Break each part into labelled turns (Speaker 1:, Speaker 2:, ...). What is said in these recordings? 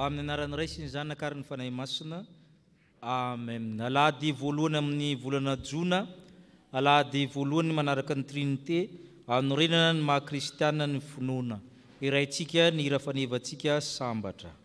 Speaker 1: amin'ny anaran'ny Ray sy ny Zanaka ary ny Fanahy Masina. Amen. Alahady voalohany amin'ny volana Jona, alahady voalohany manaraka ny Trinité, anorenana ny maha-kristiana ny finoana. Iraintsika ny hira fanevantsika sambatra.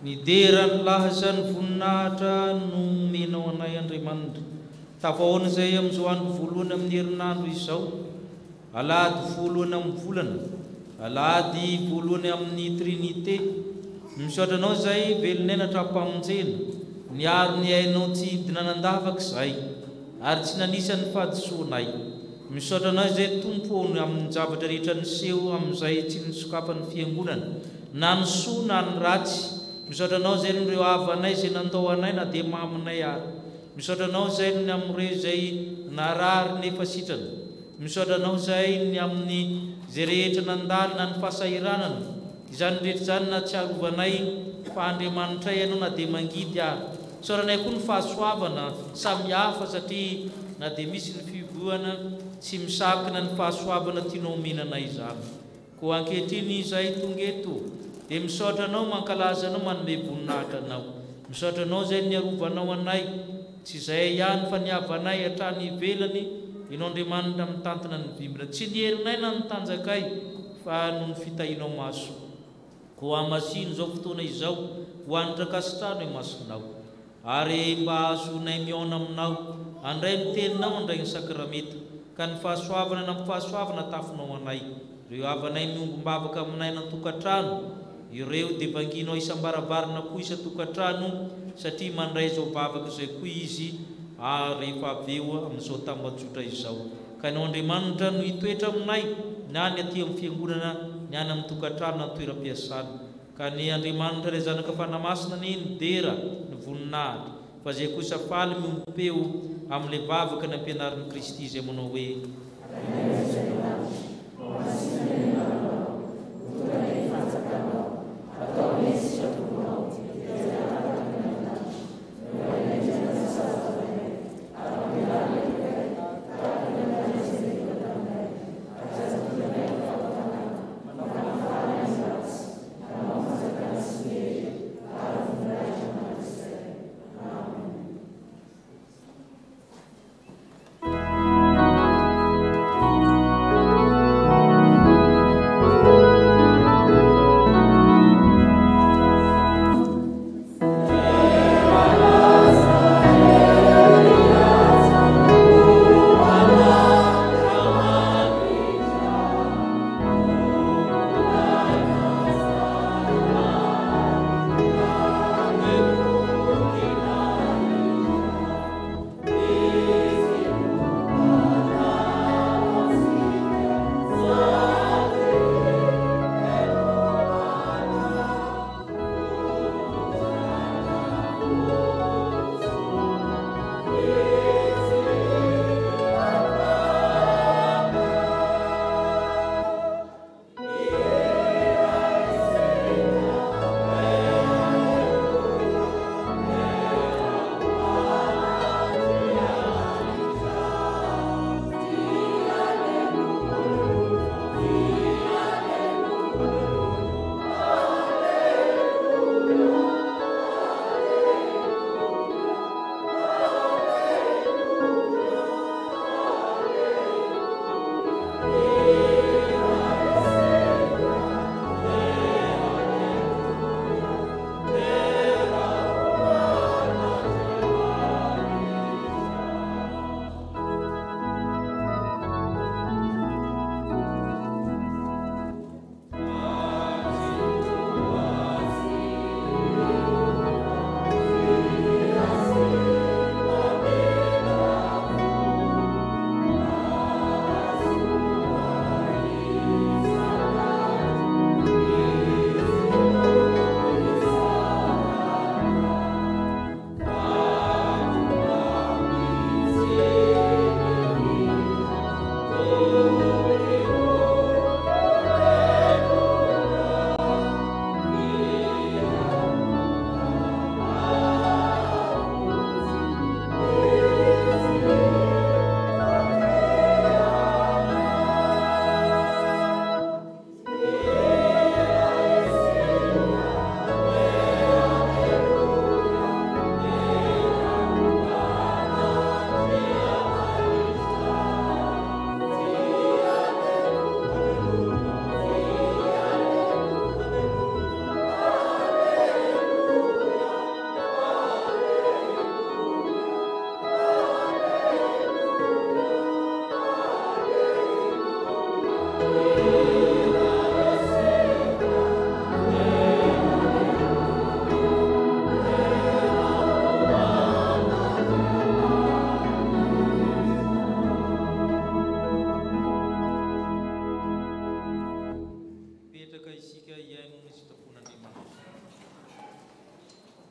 Speaker 1: Nideran lahasan voninahitra no menao anay Andriamanitra. Tafahoana izay amin'izao andro voalohany amin'ny herinandro izao, alahady voalohany amin'ny volana, alahady voalohany amin'ny Trinité. Misaotra anao izay velonay natrapamonjena, niaro ny ainao tsy dinanandavaka izay, ary tsy nanisany fahadisoanay. Misaotra anao izay tompo amin'ny zavatra rehetra niseho amin'izay tsy nisokapan'ny fiangonana, na ny soa na ny ratsy. Misaotra anao izay ireo havanay izay nandao anay na dia maminay ary. Misaotra anao izay ny amin'ireo izay narary nefa sitrana. Misaotra anao izay ny amin'ny izay rehetra nandalo na ny fahasahiranana. Izany rehetra izany na tsy arovanay fa Andriamanitra ianao na dia mangidy ary. Misaotra anay koa ny fahasoavana samy hafa satria na dia misy ny fivohana tsy misakina ny fahasoavana tianao omenanay izany. Koa ankehitriny izay tonga eto dia misaotra anao mankalaza anao manome voninahitra anao. Misaotra anao izay niarovanao anay, tsy izay ihany fa niavanay hatrany ivelany, ianao Andriamanitra amin'ny tantana ny vimbina. Tsy ny herinay na ny tanjakay fa noho ny fitahinao maso. Koa masino izao fotoana izao ho anitra kasitrano masinao, ary mba azonay miaona aminao, andray miteninao andray ny sakrameta, ka ny fahasoavana na amin'ny fahasoavana tafinao anay. Ireo havanay miongombavaka aminay nan-tokantrano, ireo dia vanginao isambarabarana koa isa-tokantrano, satria mandray izao vavaka izay koa izy rehefa avy eo amin'izao tambajotra izao. Ka ianao Andriamanitra no hitoetra aminay, na ny aty amin'ny fiangonana, ny any amin'ny tokantrano na toeram-piasana. Ka ny Andriamanitra ilay Zanaka Fanahy Masina ny nidera ny voninahitra, fa izay kosa faly miombom-peo amin'ilay vavaka ny ampianarin'i Kristy izay manao hoe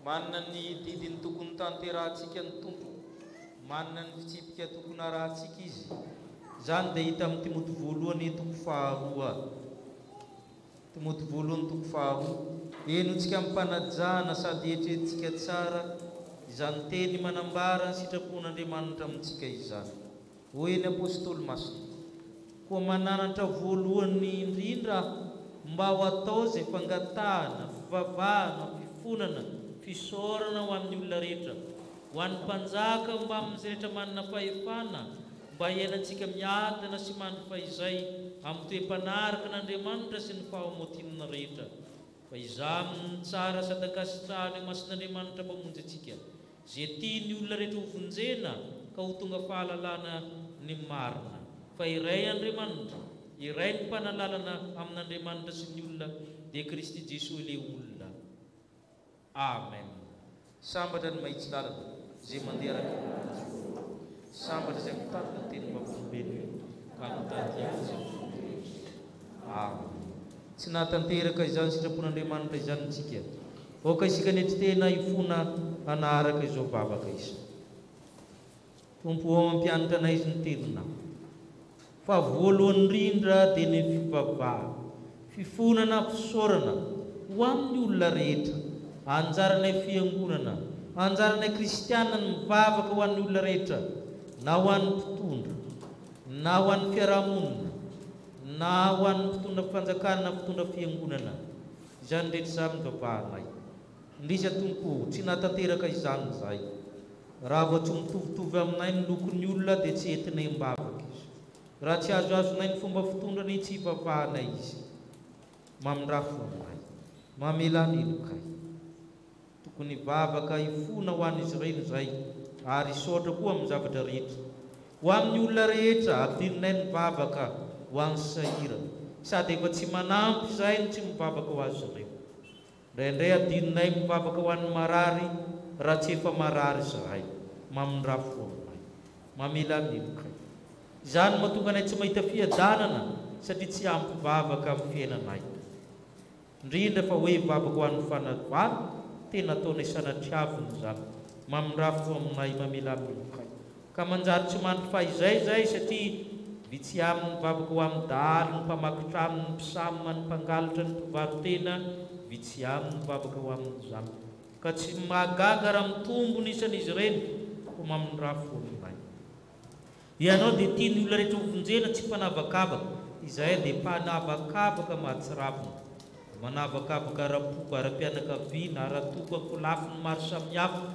Speaker 1: manana ny didiny tokony tanterahantsika ny tompo, manana ny fitsipika tokony arahantsika izy. Zany dia hita amin'ny Timoty voalohany toko faharoa. Timoty voalohany toko faharoa. Enontsika mpanajana sady etretintsika tsara izany teny manambara ny sitrapon'Andriamanitra amintsika izany. Hoy ny apôstôly masina, koa mananatra voalohany indrindra mba ho atao izay fangatahana, fivavahana, fifonana, fisaorana ho amin'ny olona rehetra, ho an'ny mpanjaka mba amin'izay rehetra manana fahefana, mba hiainantsika miadana sy mandry izay amin'ny toe-panaraka n'Andriamanitra sy ny fahamotinana rehetra. Fa izaminy tsara sady akasitrahany masin'Andriamanitra mamonjy antsika, izay tiany olona rehetra ho vonjena ka ho tonga fahalalana ny marina. Fa iray Andriamanitra, iray ny mpanalalana amin'Andriamanitra sy ny olona dia Kristy Jesosy ilay olona. Amen. Sambatra ny mahitsy lalana izay mandeha araka sambatra izay mitandrina ny teny mampiombely ka mitady azy. Amen. Tsy nahatanteraka izany sitrapon'Andriamanitra izany tsika, oka isika nety tena hifona hanaraka izao vavaka izy. Tompo ao mampianatra anay izy ny tenina. Fa voalohany indrindra dia ny fivavahana, fifonana, fisaorana ho amin'ny olona rehetra, anjaranay fiangonana, anjaranay kristianina ny mivavaka ho an'ny olona rehetra, na ho an'ny mpitondra, na ho an'ny fiarahamonina, na ho an'ny mpitondra fanjakana, na mpitondra fiangonana. Izany rehetra izany mivavahanay. Ndrisy Tompo, tsy nahatanteraka izany izay. Raha vao tsy mitovitovy aminay ny lokon'ny olona dia tsy entinay mbavaka izy. Raha tsy azoazonay ny fomba fitondrany tsy hivavahanay izy. Mamindrafo aminay, mamela ny elokay. Tokony vavaka hifona ho an'izy ireny izay, ary isotra koa amin'ny zavatra rehetra. Ho amin'ny olona rehetra ampidirinay ny vavaka ho an'ny sahira, sady efa tsy manampy izay ny tsy mivavaka ho azy ireo. Indraindray adininay mivavaka ho an'ny marary raha tsy efa marary izahay. Mamindrafo aminay, mamela ny elokay. Izany mahatonga anay tsy mahita fiadanana satria tsy ampy vavaka amin'ny fiainanay. Indrindra fa hoe vavaka ho an'ny fanavana, tena ataonay sanatriavina izany. Mamindrafo aminay, mamela ny elokay. Ka manjary tsy mandry fahizay zay satria vitsy amin'ny vavaka ho amin'ny dahalo, ny mpamakitra aminy, ny mpisamy, ny mpangalatra, ny mpivarotena, vitsy amin'ny vavaka ho amin'izany. Ka tsy mahagaga raha mitombo nisan'izy ireny, ko mamindrafo aminay. Ianao dia tiany olona rehetra ho vonjena, tsy mpanavakavaka. Izay dia mpanavakavaka mahatsiravina, manavakavaka ara-poko, ara-pianakaviana, ara-toko, akolafiny maro samihafa.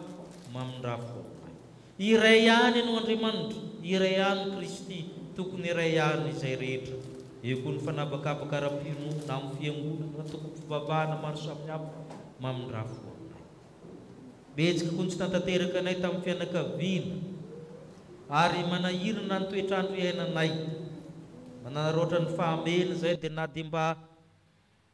Speaker 1: Mamindrafo aminay. Iray ihany no Andriamanitra, iray ihany Kristy, tokony iray ihany izay rehetra. Eo koa ny fanavakavaka ara-pinoana amin'ny fiangonana, tokony fivavahana maro samihafa. Mamindrafo aminay. Betsaka koa ny tsy natanteraka anay tamin'ny fianakaviana, ary manahirana ny toetrandro iainanay, mananaroatra ny fahamena izay dia na dia mba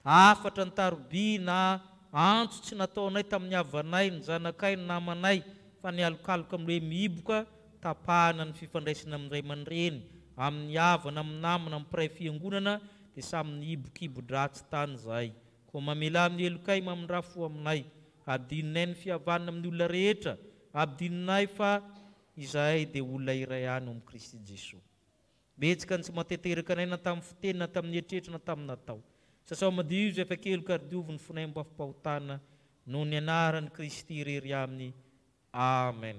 Speaker 1: afatra ny taroby na antso tsy nataonay tamin'ny havanay, ny zanakay, ny namanay, fa ny alokaloka amin'ilay mihiboka tapahana ny fifandraisana amin'ny ray aman-dreny, amin'ny havana, amin'ny namana, amin'ny mpiray fiangonana, dia samy nihibokibo-dratsy tany izay. Koa mamela amin'ny elokay, mamindrafo aminay, adininay ny fihavanana amin'ny olona rehetra, abdininay fa izahay dia olona iray ihany amin'ny Kristy Jesosy. Betsaka ny tsy mateteraka anay na tamin'ny fiteny, na tamin'ny eritreretra, na tamin'ny natao. Sasao madio izay efa kely kardiovo ny fonay mba fampahotana noho ny anaran'ny Kristy irery aminy. Amen.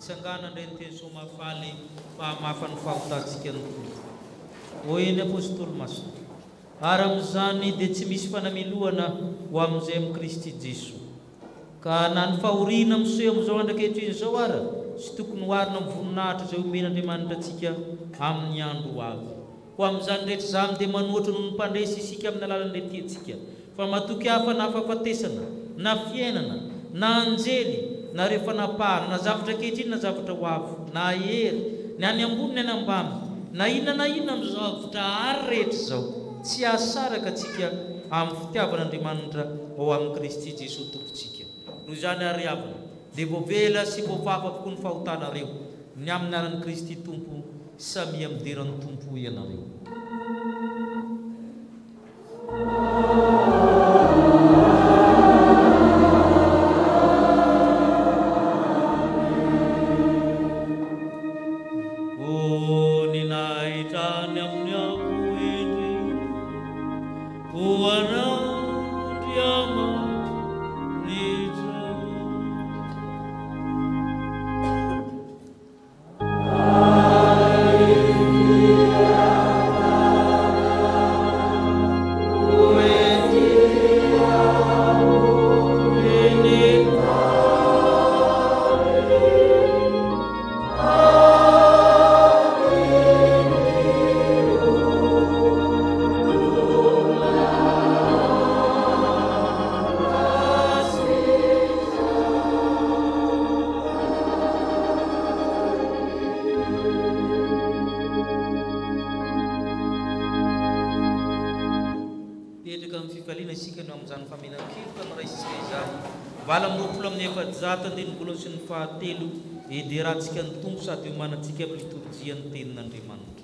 Speaker 1: Sangana den ten soma fale pa mafan fautatsika ny tompo. Hoy ny apôstôly masina. Ary amin'izany dia tsy misy fanamilohana ho amin'izay amin'ny Kristy Jesoa. Ka na ny fahoriana miseho amin'izao andrakehitriny izao ara sy tokony hoarina amin'ny voninahitra izay omen'Andriamanitra antsika amin'ny andro ho avy. Ho amin'izany rehetra izany dia manohatra noho ny mpandresy isika amin'ny alalan'ilay tiantsika. Fa matoky hafa na fahafatesana, na fiainana, na anjely, na rehefa napahana, na zavatra ankehitriny na zavatra ho avy, na hery, ny any ambony ny any ambany, na inona amin'izao zavatra ary rehetra izao, tsy ahasaraka antsika amin'ny fitiavan'Andriamanitra ao amin'ny Kristy Jesoa tompontsika. Noho izany ary havana dia voavela sy voafafa avokoa ny fahotanareo ny amin'ny alan'i Kristy Tompo samy amin'ny deran'ny Tompo ianareo. Fahatelo iderahantsika ny tompo sady homanantsika amin'ny liturjia ny tenin'Andriamanitra.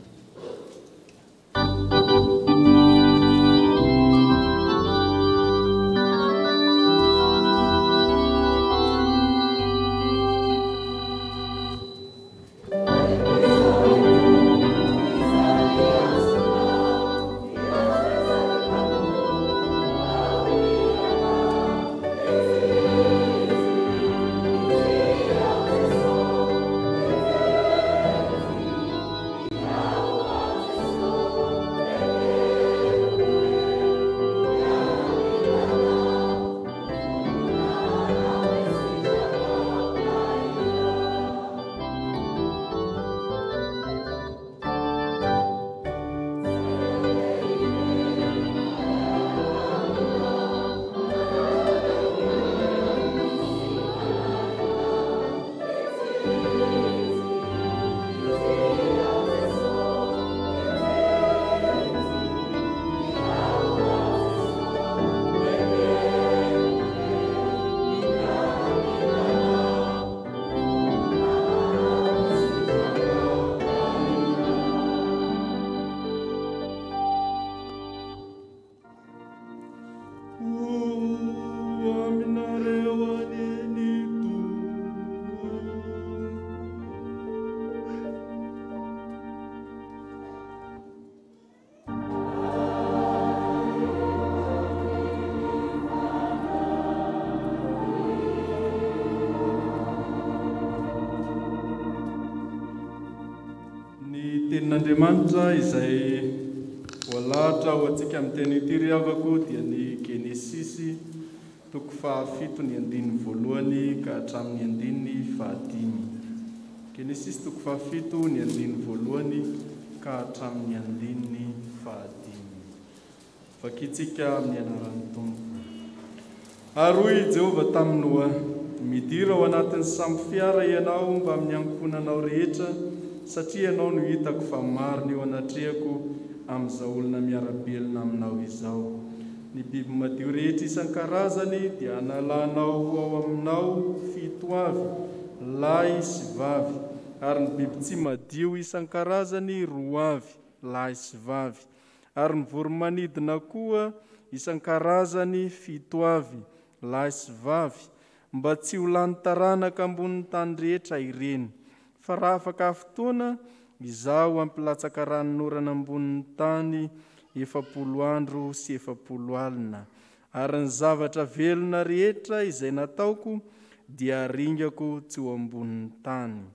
Speaker 2: Tenin'Andriamanitra izay voalahatra ho antsika amin'ny teny ity riavako dia ny Genesisy 7:1 ka hatramin'ny 5. Genesisy 7:1 ka hatramin'ny 5. Vakitsika amin'ny anaran'ny Tompo. Ary hoy Jehova tamin'ny Noa, midira ao anatin'ny sambo fiara ianao mba amin'ny ankohonanao rehetra, satria ianao no hitako fa marina eo anatrehako amin'izao olona miarabelona aminao izao. Ny biby madio rehetra isan-karazany dia analanao ao aminao 7 avy, lahy sy vavy, ary ny biby tsy madio isan-karazany 2 avy, lahy sy vavy, ary ny voromanidina koa isan-karazany 7 avy, lahy sy vavy, mba tsy ho lany taranaka ambonin'ny tany rehetra ireny. Fa raha afaka fotoana, izaho ampilatsaka ranon'orana ambonin'ny tany 70 andro sy 70 alina. Ary ny zavatra velona rehetra izay nataoko dia ringako tsy ho ambonin'ny tany,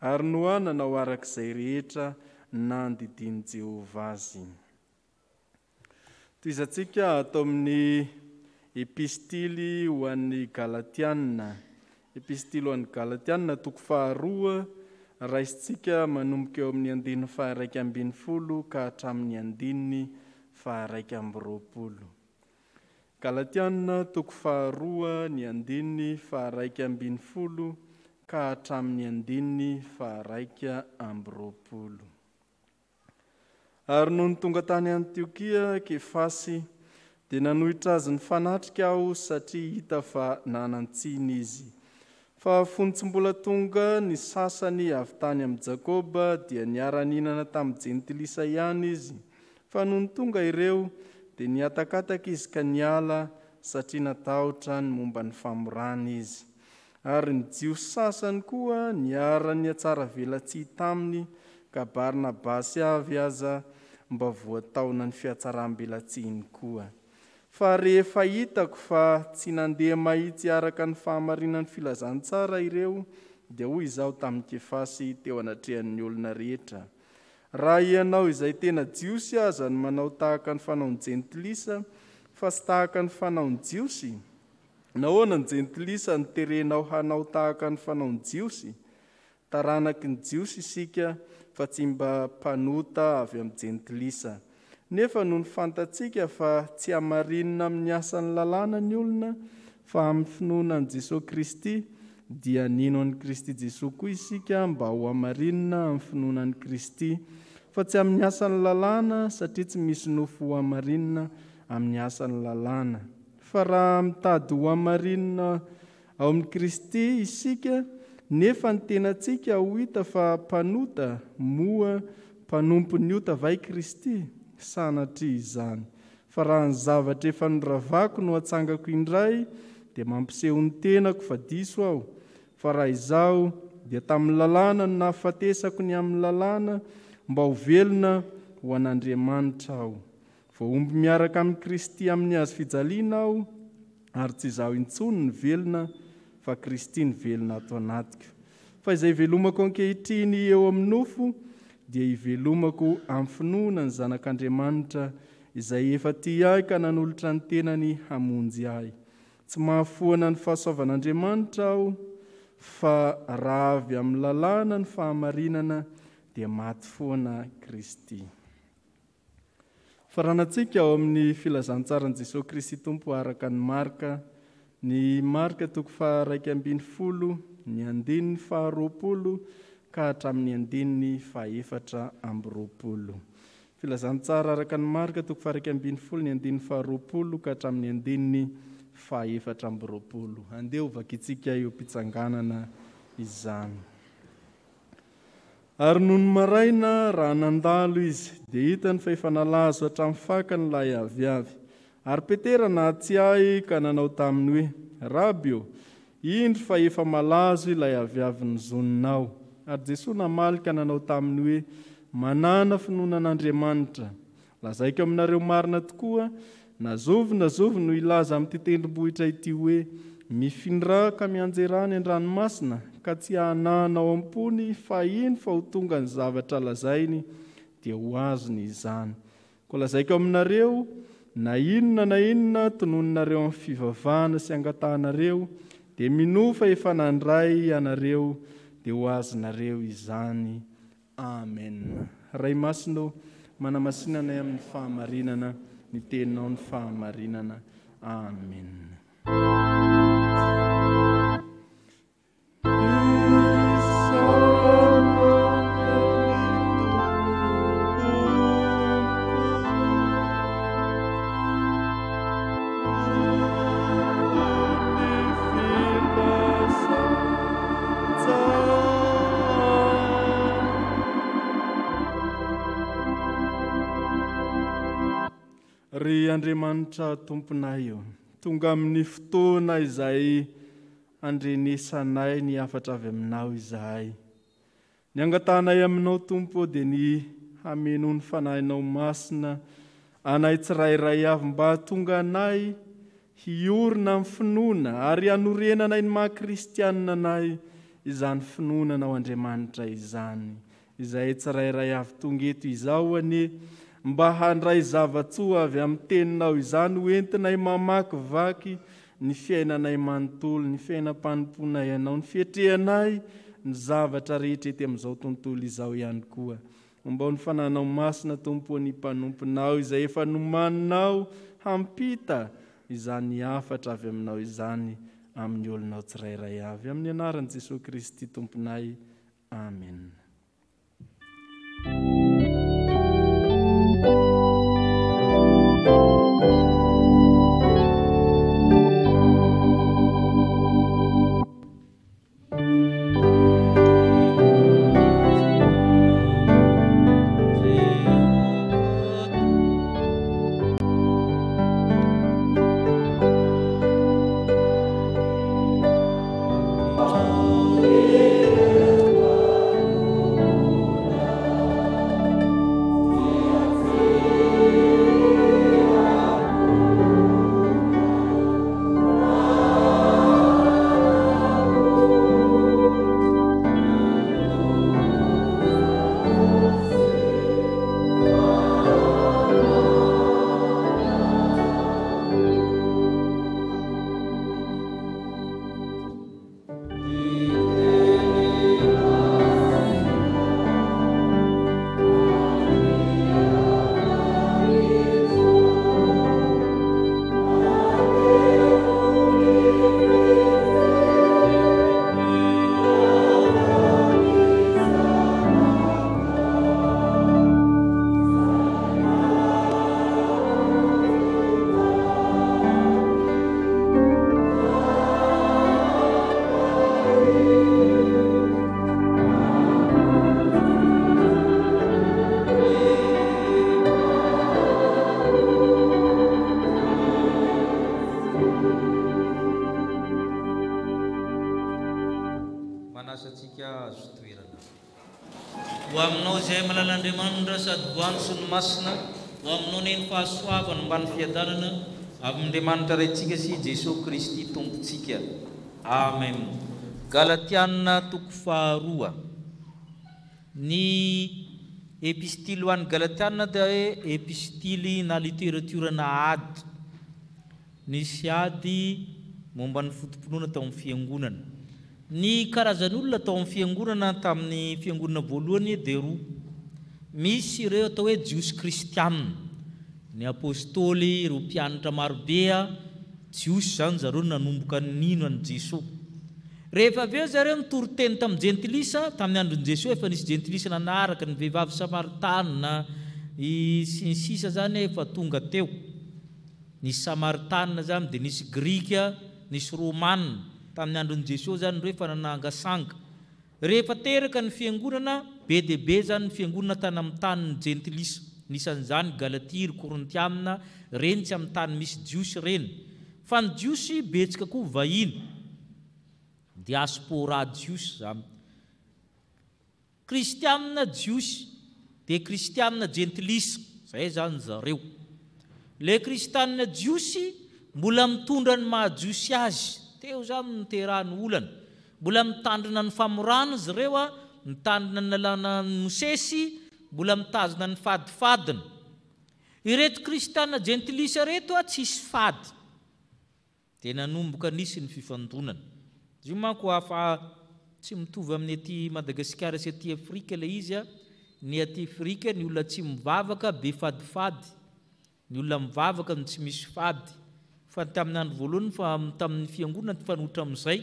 Speaker 2: ary noa nanao arak'izay rehetra nandidiny Jehovah azy. Toy izantsika atao amin'ny epistily ho an'ny Galatiana. Epistily ho an'ny Galatiana toko 2, raisintsika manomboka eo amin'ny 1:20 ka hatramin'ny 1:20. Galatiana toko 2 ny 1:20 ka hatramin'ny 1:20. Ary noho ny tonga tany Antiokia Kefasy dia nanohitra azy ny fanatrika aho satria hita fa nanantsiny izy. Fa fontsy mbola tonga ny sasany avy tany amin'ny Jakoba dia niara-ninana tamin'ny jentilisa ihany izy. Fa noho ny tonga ireo dia niatakataka izy ka niala satria natahotra ny momba ny famorana izy. Ary ny jiosy sasany koa niara-ny atsara velatsia taminy ka Barnabasy avy aza mba voataona ny fiatsaram-belatsiany koa. Fa rehefa hitako fa tsy nandeha mahitsy araka ny fahamarinan'ny filazantsara ireo, dia hoy izaho tamin'ny Kefasy teo anatrehan'ny olona rehetra: raha ianao izay tena jiosy aza ny manao tahaka ny fanaony jentilisa, fa sy tahaka ny fanaony jiosy, nahoana ny jentilisa niterenao hanao tahaka ny fanaony jiosy? Taranaky ny jiosy isika, fa tsy mba mpanota avy amin'ny jentilisa. Nefa noho ny fantatsika fa tsy hamarinina amin'ny asan'ny lalàna ny olona, fa amin'ny finoana an'i Jesosy Kristy, dia nino an'i Kristy Jesosy koa isika mba ho hamarinina amin'ny finoana an'i Kristy, fa tsy amin'ny asan'ny lalàna, satria tsy misy nofo ho hamarinina amin'ny asan'ny lalàna. Fa raha mitady ho hamarinina ao amin'ny Kristy isika, nefa ny tenantsika ho hita fa mpanota moa mpanompo ny ota vai Kristy? Sanatria izany. Fa raha ny zavatra efa noravako no atsangako indray, dia mampiseho ny tenako fa diso aho. Fa raha izaho dia tamin'ny lalàna no nahafatesako ny amin'ny lalàna, mba ho velona ho an'Andriamanitra aho. Voaomby miaraka amin'ny Kristy amin'ny azo fijaliana aho, ary tsy izaho intsony ny velona, fa Kristy ny velona ato anatiko. Fa izay velomako ankehitriny eo amin'ny nofo, dia ivelomako amin'ny finoana ny Zanak'Andriamanitra, izay efa tia ahy ka nanolotra ny tenany hamonjy ahy. Tsy mahafoana ny fahasoavan'Andriamanitra aho, fa raha avy amin'ny lalàna ny fahamarinana, dia maty foana Kristy. Faranantsika ao amin'ny filazantsarani Jesosy Kristy Tompo araka ny Marka, ny Marka toko 1:20, ny 2:20 ka hatramin'ny 2:20. Filazantsara araka ny Marka toko 1:20, ny 2:20 ka hatramin'ny 2:20. Andeha ho vakitsika eo mpitsanganana izany. Ary noho ny maraina raha nandalo izy, dia hitany fa efa nalazo hatramin'ny fakany ilay aviavy. Ary Petera nahatsiahy ka nanao taminy hoe: Rabio, indro fa efa malazo ilay aviavy nizoninao. Ary Jesosy namaly ka nanao taminy hoe: manana finoana an'Andriamanitra. Lazaiko aminareo marina tokoa, nazovy no ilaza amin'ity tendrombohitra ity hoe: mifindra ka mianjerany an-dranomasina, ka tsy hananao am-pony fa iny fa ho tonga ny zavatra lazainy, dia ho azony izany. Koa lazaiko aminareo, na inona tonononareo amin'ny fivavahana sy angatahanareo, dia minofa efa nandray anareo, dia ho azonareo izany. Amen. Ray masino, manamasinanay amin'ny fahamarinana, ny teninao ny fahamarinana. Amen. Ry Andriamanitra Tomponay, tonga amin'ny fotoana izay andrenesanay ny afatra avy aminao izahay. Ny angatanay aminao Tompo dia ny hameno ny fanahinao masina anay tsirairay avy, mba tonga anay hiorina amin'ny finoana ary hanorenana ny maha-kristianina anay izany finoana ao Andriamanitra izany. Izay tsirairay avy tonga eto izao anie mba handray zavatsoa avy amin'ny teninao izany hoentinay mamakivaky ny fiainanay manontolo, ny fiainam-panomponay anao, ny fietrehanay ny zavatra rehetra ety amin'izao tontolo izao ihany koa. Mba ny fananao masina tompo ny mpanomponao izay efa nomaninao hampita izany afatra avy aminao izany amin'ny olonao tsirairay avy. Amin'ny anaran'i Jesosy Kristy tomponay. Amen.
Speaker 1: Ho aminao izay malalandriamanitra sady voany sy ny masina, ho aminao neny fahasoavana mba ny fiadanana amin'Andriamanitra raintsika sy Jesosy Kristy tompontsika. Amen. Galatiana toko faharoa. Ny epistily ho an'ny Galatiana dia epistily na literaturana ady. Nisy ady momba ny fotompinoana tao amin'ny fiangonana. Ny karazan'olona tao amin'ny fiangonana tamin'ny fiangonana voalohany dia roa. Misy ireo atao hoe jiosy kristianina, ny apôstôly, ireo mpianatra marobe, jiosy zany zareo nanomboka nino an'i Jesosy. Rehefa avy eo zareo nitory teny tamin'ny jentilisa, tamin'ny andron'i Jesosy efa nisy jentilisa nanaraka ny vehivavy Samaritana, sy ny sisa zany efa tonga teo. Nisy Samaritana zany dia nisy Grika, nisy Romanina. Tamin'ny andron'i Jesosy zany rehefa nanangasanga. Rehefa teraka ny fiangonana, be dia be zany ny fiangonana tany amin'ny tany ny jentilisa. Nisan'izany Galatia, Korintiana, reny tsy amin'ny tany misy jiosy reny. Fa ny jiosy betsaka koa vahiny. Diaspora jiosy zany. Kristianina jiosy dia kristianina jentilisa. Zay zany zareo. Le kristianina jiosy mbola mitondra ny mahajiosy azy. Teo zany niterahan'ny olana. Mbola mitandrina ny famorana izy ireo, mitandrina ny lalàna Mosesy, mbola mitazona ny fadifadina. Ireto kristianina jentilisa reto tsisy fady. Dia nanomboka nisy ny fifandonana. Io manko hafa tsy mitovy amin'ny aty Madagasikara sy aty Afrika ilay izy. Ny aty Afrika ny olona tsy mivavaka be fadifady. Ny olona mivavaka no tsy misy fady. Fa tamin'ny andro voalohany fa tamin'ny fiangonana fanotra amin'izay,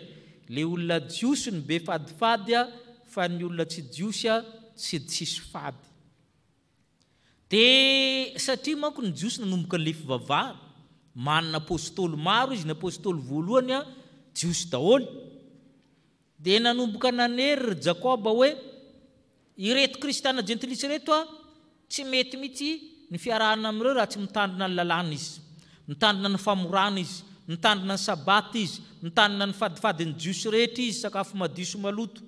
Speaker 1: le olona jiosy ny be fadifady, fa ny olona tsy jiosy tsy tsisy fady. Dia satria manko ny jiosy nanomboka ny fivavahana, manana apôstôly maro izy, ny apôstôly voalohany jiosy daholo. Dia nanomboka nanery Jakoba hoe ireto kristianina jentilisa reto tsy mety mihitsy ny fiarahana amin'ireo raha tsy mitandrina ny lalàna izy. Mitandrina ny famorana izy, mitandrina ny sabata izy, mitandrina ny fadifady ny jiosy rehetra izy, sakafo madiso maloto.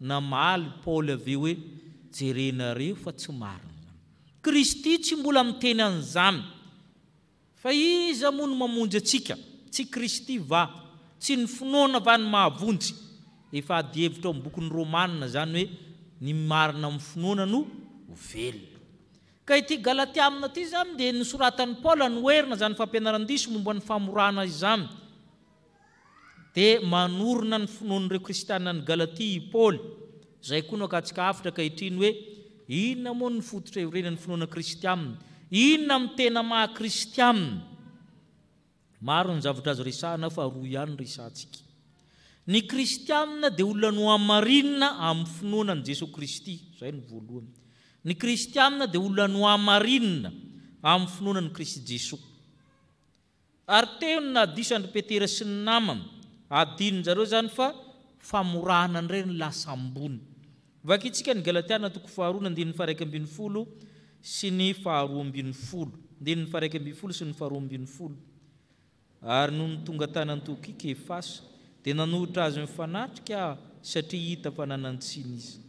Speaker 1: Namaly Paoly avy hoe jerenareo fa tsy marina. Kristy tsy mbola miteny an'izany. fa iza moa no mamonjy atsika tsy Kristy va tsy ny finoana va ny mahavonjy efa adievitra ao amin'ny bokin'ny Romanina zany hoe ny marina amin'ny finoana no velona ka ity Galatia amina ity zany dia nisoratan'ny Paula noerina zany fampianaran-diso momba ny famorana izany dia manorina ny finoan'ireo kristianina ny Galatia i Paul zay koa no akatsika afatra ankehitriny hoe inona moa ny fototra irenan'ny finoana kristianina inona amin'ny tena maha-kristianina maro ny zavatra azo resahana fa roa ihany resantsika ny kristianina dia olona no amarinina amin'ny finoanan'i Jesosy Kristy zay no voalohany ny kristianina dia olona no amarinina amin'ny finoanan'i Kristy Jesosy ary teo ny nadisandry Petera sy ny namany adininy zareo zany fa famorahana indray ny lasa ambony vakitsika ny Galatiana 2:1-10 sy ny 2:10 ny 2:10 sy ny 2:10 ary no tonga tany Antiokia Kefasy dia nanohitra azy mifanatrika satria hita fa nanantsiny izy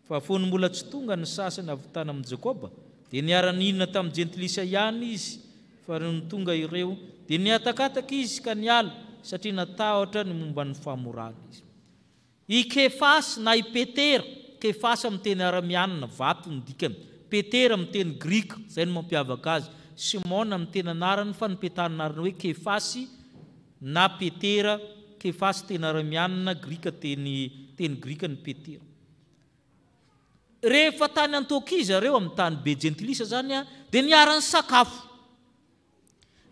Speaker 1: fa fony mbola tsy tonga ny sasany avy tany amin'ny Jakoba dia niara-ninona tamin'ny jentilisa ihany izy fa no tonga ireo dia niatakataka izy ka niala satria natahotra ny momba ny famorana izy i Kefasy na i Petera Kefasy amin'ny teny aramianina vato ny dikany Petera amin'ny teny grika zay no mampiavaka azy Simona amin'ny teny anarany fa ny petanarana hoe Kefasy na Petera Kefasy teny aramianina grika teny grika ny Petera rehefa tany Antiokia zareo amin'ny tany be jentilisa zany dia niara-ny sakafo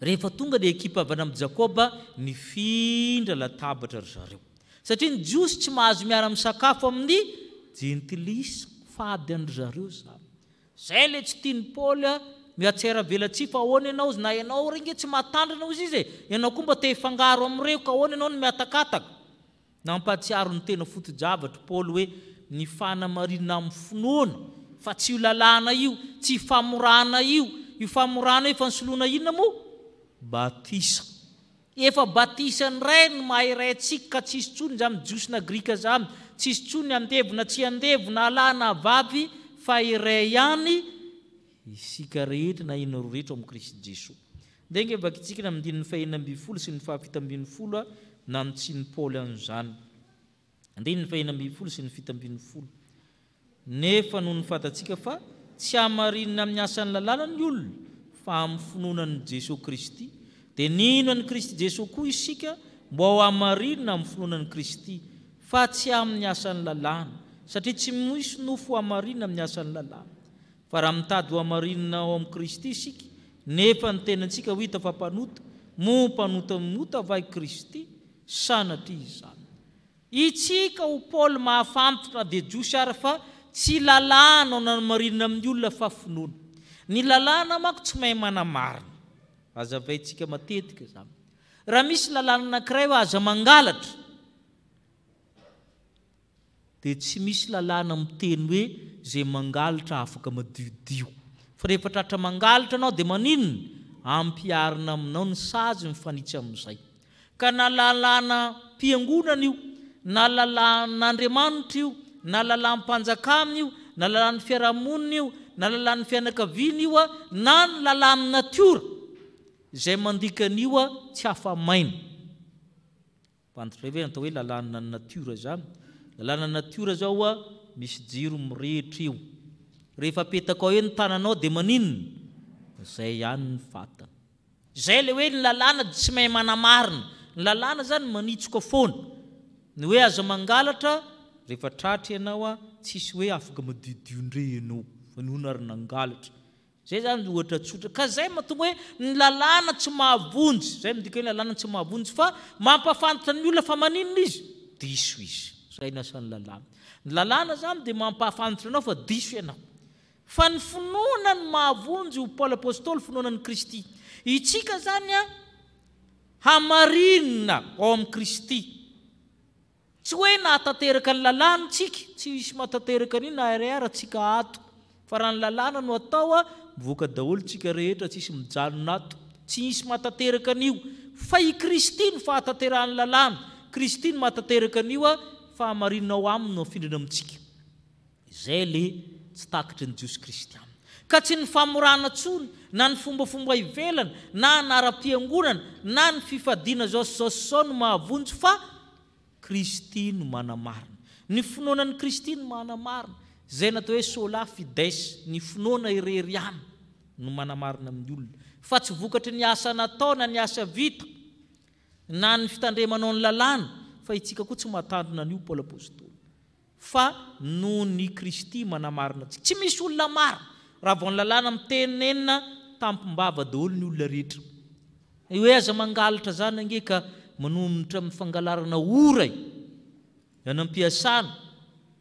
Speaker 1: rehefa tonga dia ekipa avy amin'ny Jakoba nifindra latabatra ry zareo satria ny jiosy tsy mahazo miara-misakafo amin'ny jentilisa fady andry zareo zany zay le tsy tiany Paul miatsara velatsy fa ahoana ianao na ianao ringe tsy mahatandrina izy izy ianao koa mba te hifangaro amin'ireo ka ahoana ianao no miatakataka nampatsiaro ny tena foto-javatra Paul hoe ny fanamarinana amin'ny finoana fa tsy io lalàna io tsy famorana io famorana io fa nisoloana inona moa batisa efa batisa ndray no mahay antsika ka tsisy tsony zany jiosy na grika zany tsisy tsony andevona tsy andevona alana vavy fa iray ihany isika rehetra na inona rehetra amin'ny Kristy Jesosy ndenge vakitsika na amin'ny 9:12 sy ny 7:10 na nitsiny Paul an'izany 9:12 sy ny 7:10 nefa noho ny fantatsika fa tsy hamarinina amin'ny asan'ny lalàna ny olona fa amin'ny finoanan'i Jesosy Kristy dia nino an'i Kristy Jesosy koa isika mba ho hamarinina amin'ny finoanan'i Kristy fa tsy amin'ny asan'ny lalàna satria tsy misy nofo hamarinina amin'ny asan'ny lalàna fa raha mitady ho hamarinina ao amin'ny Kristy isika nefa ny tenantsika ho hita fa mpanota vai Kristy sanatria izany itsika ho Paul mahafantotra dia jiosy ary fa tsy lalàna no hamarinina amin'ny olona fa finoana ny lalàna manko tsy mahay manamarina azavaintsika matetika zany raha misy lalàna anankiray ho aza mangalatra dia tsy misy lalàna miteny hoe zay mangalatra afaka madiodio fa rehefa tratra mangalatra anao dia maninona ampiarina aminao ny sazy mifanitsy amin'izay ka na lalàna mpiangonana io na lalàn'Andriamanitra io na lalàn'mpanjakana io na lalàn'ny fiarahamonina io na lalàn'ny fianakaviana io na ny lalàn'ny natiora zay mandikan'io tsy hafa-maina pantotrave natao hoe lalàna ny natiora zany lalàna natiora zao misy jiro mirehitra io rehefa apetaka ao eo ny tananao dia maninona zay ihany ny vatana zay le hoe ny lalàna tsy mahay manamarina ny lalàna zany manitsoka foana ny hoe aza mangalatra rehefa tratra ianao tsisy hoe afaka madiodio ndre ianao fa nohona ary nangalatra zay zany ohatra tsotra ka zay mahatonga hoe ny lalàna tsy mahavonjy zay midika hoe lalàna tsy mahavonjy fa mampafantotra ny olona fa maninona izy diso izy zay nasan'ny lalàna ny lalàna zany dia mampafantotra anao fa diso ianao fa ny finoana ny mahavonjy ho Paul apôstôly finoanan'i Kristy itsika zany hamarinina ao amin'ny Kristy tsy hoe nahatateraka ny lalàna tsika tsy misy mahatateraka an'iny na ariara tsika ato fa raha ny lalàna no atao mivoaka daholo tsika rehetra tsisy mijanona ato tsy misy mahatateraka an'io fa i Kristy no fahataterahan'ny lalàna Kristy no mahatateraka an'io fa hamarinina ao aminy no afindrina amintsika izay le tsy takatry ny Jesosy Kristy aminy ka tsy ny famorana tsony na ny fombafomba ivelana na nara-piangonana na ny fifadiana zao no mahavonjy fa Kristy no manamarina. Ny finoanan'ny Kristy no manamarina. Zay natao hoe sola fides, ny finoana ireriana no manamarina amin'ny olona. Fa tsy vokatry ny asa natao na ny asa vita na ny fitandremanao ny lalàna, fa itsika koa tsy matandrina an'io Paoly apôstôly. Fa no ny Kristy manamarina antsika. Tsy misy olona maro raha vao ny lalàna mitenenina tampimbava daholo ny olona rehetra. Hoe aza mangalatra zany ange ka manomitra amin'ny fangalarana ora anam-piasana.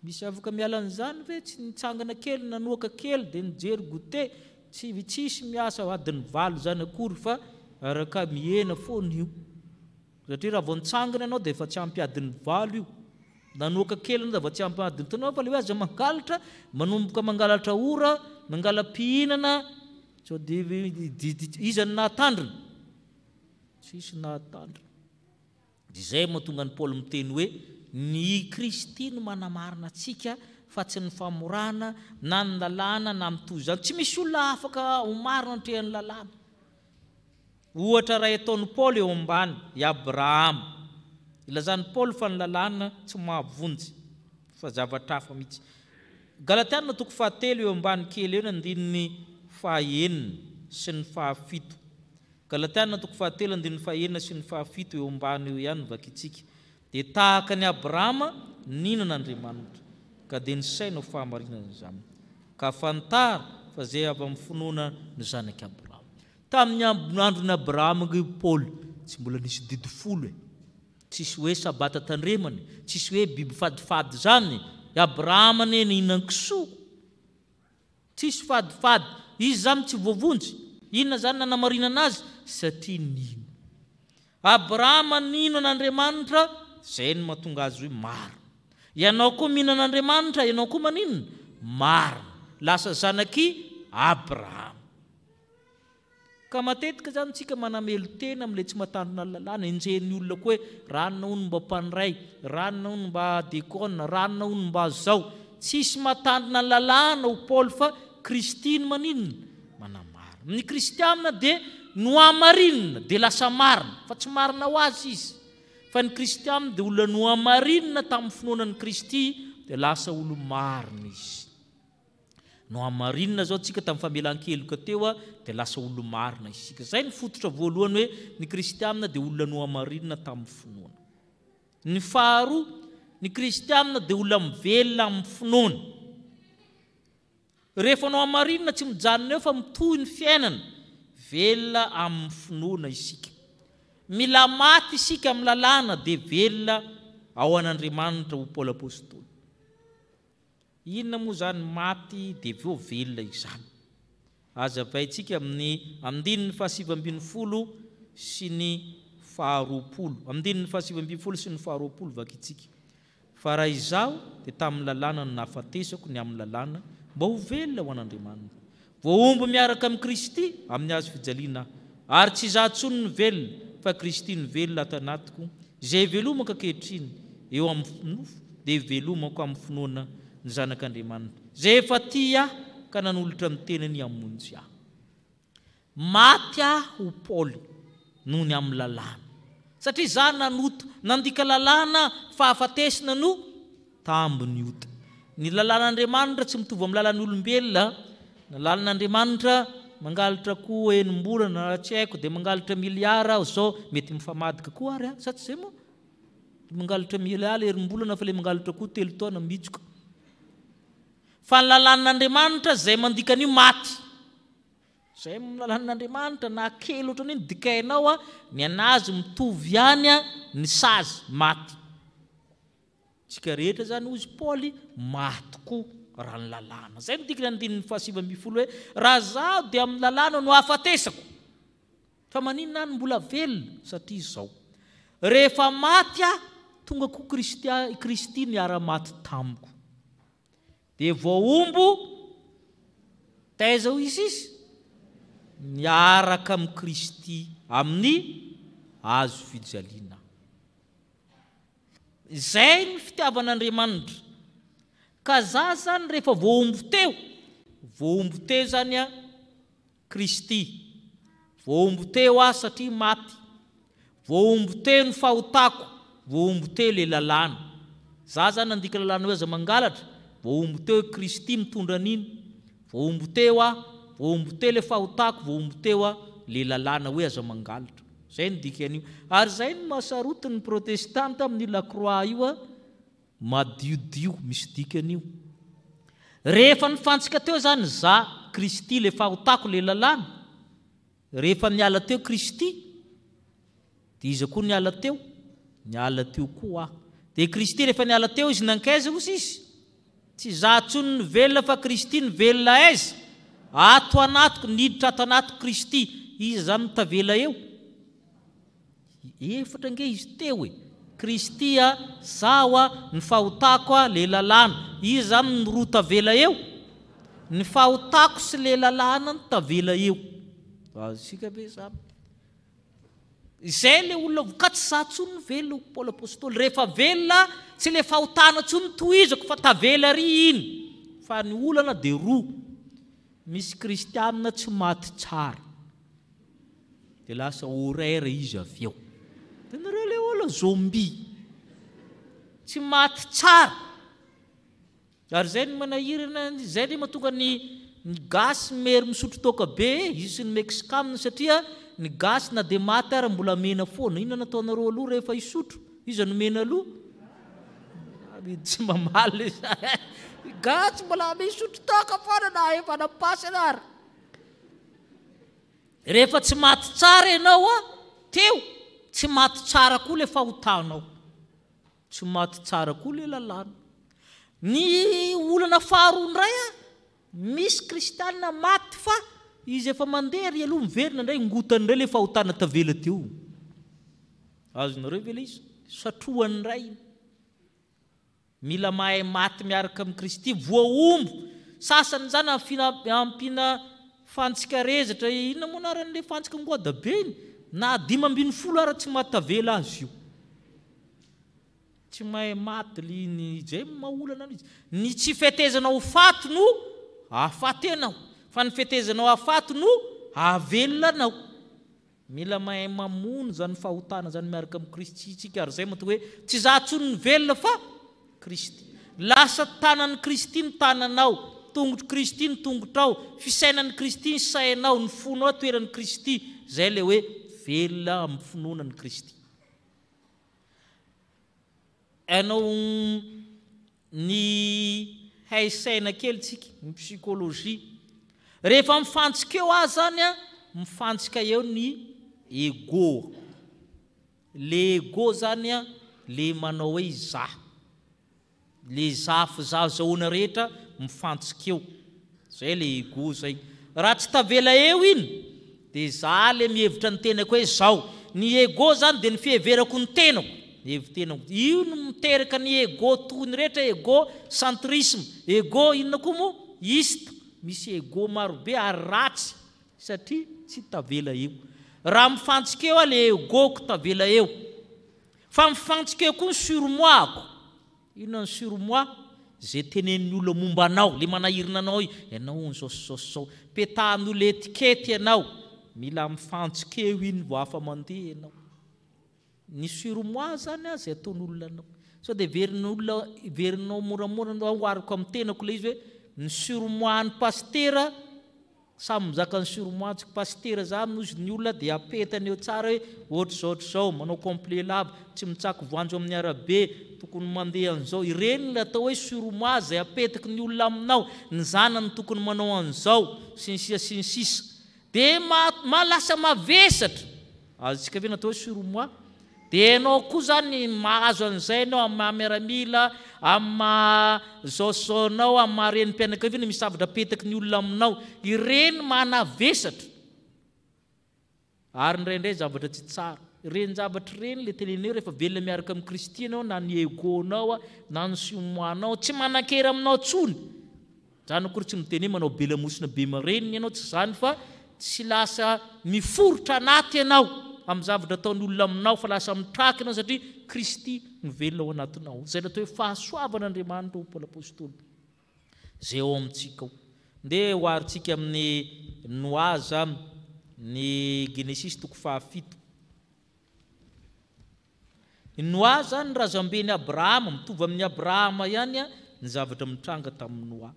Speaker 1: Misy afaka miala an'izany ve tsy nitsangana kely nanoaka kely dia nijery gote tsisy miasa adiny 8 zany akory fa araka mihena foana io. Satria raha vao nitsangana ianao dia efa tsy ampy adiny 8 io. Nanoaka kely dia efa tsy ampy adiny tanao fa le aza mangalatra, manomboka mangalatra ora, mangala-pihinana, sao dia izany nahatandrina. Tsisy nahatandrina. Izay mahatonga ny Paoly miteny hoe ny Kristy no manamarina antsika fa tsy ny famorana na ny lalàna na mitoy zany. Tsy misy olona afaka omarina antrehan'ny lalàna. Ohatra raha ataon'ny Paoly eo ambany i Abrahama. Ilazan'ny Paoly fa ny lalàna tsy mahavonjy fa zavatra hafa mihitsy. Galatiana 3 eo ambany kely eo ny andininy 9 sy ny 7. Galatiana 3 andininy 9 sy ny 7 eo ambany eo ihany vakitsika. Dia tahaka ny Abrahama ninan'Andriamanitra ka dia nisaina ho fahamarinana izany. Ka fantara fa zay avy amin'ny finoana ny zanaky Abrahama. Tamin'ny andron'ny Abrahama i Paoly tsy mbola nisy didy 10 e. Tsisy hoe sabata tandremany, tsisy hoe biby fadifady zany. I Abrahama ne nihinan-kisoa. Tsisy fadifady. Izy zany tsy voavonjy. Inona zany nanamarinana azy? Satria nino. Abrahama nino an'Andriamanitra, zay no mahatonga azy hoe marina. Ianao koa mihinan'Andriamanitra, ianao koa maninona? Marina. Lasa zanaky Abrahama. Ka matetika zany tsika manamelo tena amin'ilay tsy matandrina lalàna, enjehin'ny olona koa hoe ranona hono mba mpandray, ranona hono mba dekona, ranona hono mba zao. Tsisy matandrina lalàna ho Paoly fa Kristy no maninona? Manamarina. Ny kristianina dia no amarinina dia lasa marina, fa tsy marina ho azy izy. Fa ny kristianina dia olona no amarinina tamin'ny finoanan'ny Kristy dia lasa olo marina izy. No amarinina zao tsika tamin'ny famelan-keloka teo dia lasa olo marina isika. Zay ny fototra voalohany hoe ny kristianina dia olona no amarinina tamin'ny finoana. Ny faharoa, ny kristianina dia olona mivelona amin'ny finoana. Rehefa no amarinina tsy mijanona eo fa mitohy ny fiainana, velona amin'ny finoana isika. Mila maty isika amin'ny lalàna dia velona ao an'Andriamanitra ho Paoly apôstôly. Inona moa zany maty dia veo velona izany? Aza vaintsika amin'ny 7:20 sy ny 20. 7:20 sy ny 20 vakitsika. Fa raha izaho dia tamin'ny lalàna no nahafatesako ny amin'ny lalàna mba ho velona ho an'Andriamanitra. Voaomby miaraka amin'ny Kristy amin'ny hazo fijaliana, ary tsy izaho tsony ny velona fa Kristy ny velona ato anatiko. Izay velomako ankehitriny eo amin'ny nofo dia velomako amin'ny finoana ny zanak'Andriamanitra. Zay efa tia ka nanolotra miteny ny hamonjy aho. Maty aho ho Paoly noho ny amin'ny lalàna. Satria zany nanoto, nandika lalàna fahafatesina no tambiny ota. Ny lalàn'Andriamanitra tsy mitovy amin'ny lalàn'ny olombelona. Ny lalàn'Andriamanitra mangalatra koa enim-bolana na tsy haiko dia mangalatra miliara zao mety mifamadika koa ary sa tsy zay moa? Mangalatra miliara erim-bolana fa le mangalatra koa 3 taona mitsoka. Fa ny lalàn'Andriamanitra zay mandika ny maty. Zay lalàn'Andriamanitra na kely ohatran'ny dikainao ny anazy mitovy ihany ny sazy maty. Tsika rehetra zany ozy Paoly maty koa raha ny lalàna. Zay no dikany andininy 7:20 hoe raha zaho dia amin'ny lalàna no hafatesako. Fa maninona ny mbola velona satria izao. Rehefa maty tonga koa Kristy niara-maty tamiko. Dia voaombo taiza ho izy niaraka amin'ny Kristy amin'ny hazo fijaliana. Zay ny fitiavan'Andriamanitra. Ka za zany rehefa voaombo teo, voaombo teo zany a Kristy, voaombo teo a satria maty, voaombo teo ny fahotako, voaombo teo le lalàna. Za zany andika lalàna hoe aza mangalatra, voaombo teo Kristy mitondra an'iny, voaombo teo a, voaombo teo le fahotako, voaombo teo a le lalàna hoe aza mangalatra. Zay ny dikany io. Ary zay ny mahasarotiny protestanta amin'ny Lacroix io a, madiodio misy dikany io. Rehefa nifantsika teo zany za Kristy le fahotako le lalàna, rehefa niala teo Kristy, dia izy koa niala teo koa aho. Dia Kristy rehefa niala teo izy nankaiza hozy izy? Tsy za tsony ny velona fa Kristy ny velona aiza. Ato anatiko, niditra ato anatiko Kristy, izy zany mitavela eo. Efatra nge izy teo Kristy a, zaho a, ny fahotako a, le lalàna. Izy zany ny roa tavela eo. Ny fahotako sy le lalàna ny tavela eo. Sika be zany. Izay le olona ka tsy za tsony velona Paul apôstôly. Rehefa velona tsy le fahotana tsony tohizako fa tavela ry iny. Fa ny olana dia roa. Misy kristianina tsy maty tsara. Dia lasa horaira izy avy eo. Dia nareo le olona zombie. Tsy maty tsara. Ary zay ny manahirana, zay ny mahatonga ny gasy mery misotro toka be, izy sy ny mexicanina satria ny gasy na dia maty ary mbola mena foana. Inona nataonareo aloha rehefa isotro? Izy no mena aloha? Tsy mamaly gasy mbola misotro toka foana na efa napasy anary. Rehefa tsy maty tsara ianao a, teo, tsy maty tsara koa le fahotanao. Tsy maty tsara koa le lalàna. Ny olana faharoa ndray a, misy kristianina maty fa izy efa mandeha ry aloha miverina indray ngotany indray le fahotana tavela teo. Azonareo ve le izy? Satroany indray. Mila mahay maty miaraka amin'ny Kristy, voaombo. Sasany zany ampina fantsika rezatra, inona moa anaran'le fantsika ngoada be iny? Na 520 ara tsy mahatavela azy io. Tsy mahay maty zay maolana izy. Ny tsy fetezanao fato no afaty anao, fa ny fetezanao afato no avelona anao. Mila mahay mamono zany fahotana zany miaraka amin'ny Kristy tsika. Ary zay mahatonga hoe tsy za tsony ny velona fa Kristy. Lasa tanan'ny Kristy ny tananao, tongotro Kristy ny tongotrao, fisainan'ny Kristy ny sainao, ny fonao toeran'ny Kristy. Zay le hoe velona amin'ny finoanan'ny Kristy. Hainao ny hay-saina kely tsika, ny psychologie. Rehefa mifantsika eo azy zany a, mifantsika eo ny ego. Le ego zany a, le manao hoe za. Le zahoana rehetra mifantsika eo. Zay le ego zay. Raha tsy tavela eo iny, dia za le mihevitra ny tenako hoe zao. Ny ego zany dia ny fiheverako ny tenako. Io no miteraka ny ego toy ny rehetra, ego centrisme, ego inona koa moa? Ista. Misy ego marobe ary ratsy satria tsy tavela eo. Raha mifantsika eo le egoko tavela eo. Fa mifantsika eo koa ny surmoako. Inona ny surmoi? Zay tenenin'ny olona momba anao, le manahirina anao io. Ianao zao. Petahan'olona etikety ianao. Mila mifantsika eo iny vao afa mandeha ianao. Ny surmoi zany a, zay ataon'olona anao. Sao dia verinao moramora angoariko amin'ny tenako le izy hoe ny surmoi ny pastera, samy mizaka ny surmoi tsika pastera zany nozy ny olona dia apetany eo tsara hoe ohatr'izao, manao complet lava, tsy mitsako voanjo amin'ny arabe, tokony mandeha an'izao. Ireny le atao hoe surmoi zay apetaky ny olona aminao, ny zanany tokony manao an'izao, sy ny sisa. Dia malasa mavesatra. Azontsika ve natao hoe surmoi? Dia ianao koa zany mahazo an'izay ianao amin'ny maha-miaramila, amin'ny maha-zaosonao, amin'ny maha-renim-pianakaviana, misy zavatra apetaky ny olona aminao. Ireny manavesatra. Ary indraindray zavatra tsy tsara. Ireny zavatra ireny le teneneo rehefa velona miaraka amin'ny Kristy ianao, na ny egonao, na ny surmoinao, tsy manan-kera aminao tsony. Zany akory tsy miteny hoe manao belamosina be mareniny ianao, tsy zany fa tsy lasa miforotra anaty ianao amin'ny zavatra ataon'ny olona aminao, fa lasa mitraka ianao satria Kristy ny velona ao anatinao. Zay natao hoe fahasoavan'Andriamanitra ho Paul apôstôly. Zay ao amintsika ao. nde hoaritsika amin'ny Noaza ny Genesis 7. Noaza ny razambeny Abrahama, mitovy amin'ny Abrahama ihany ny zavatra mitranga tamin'ny Noa.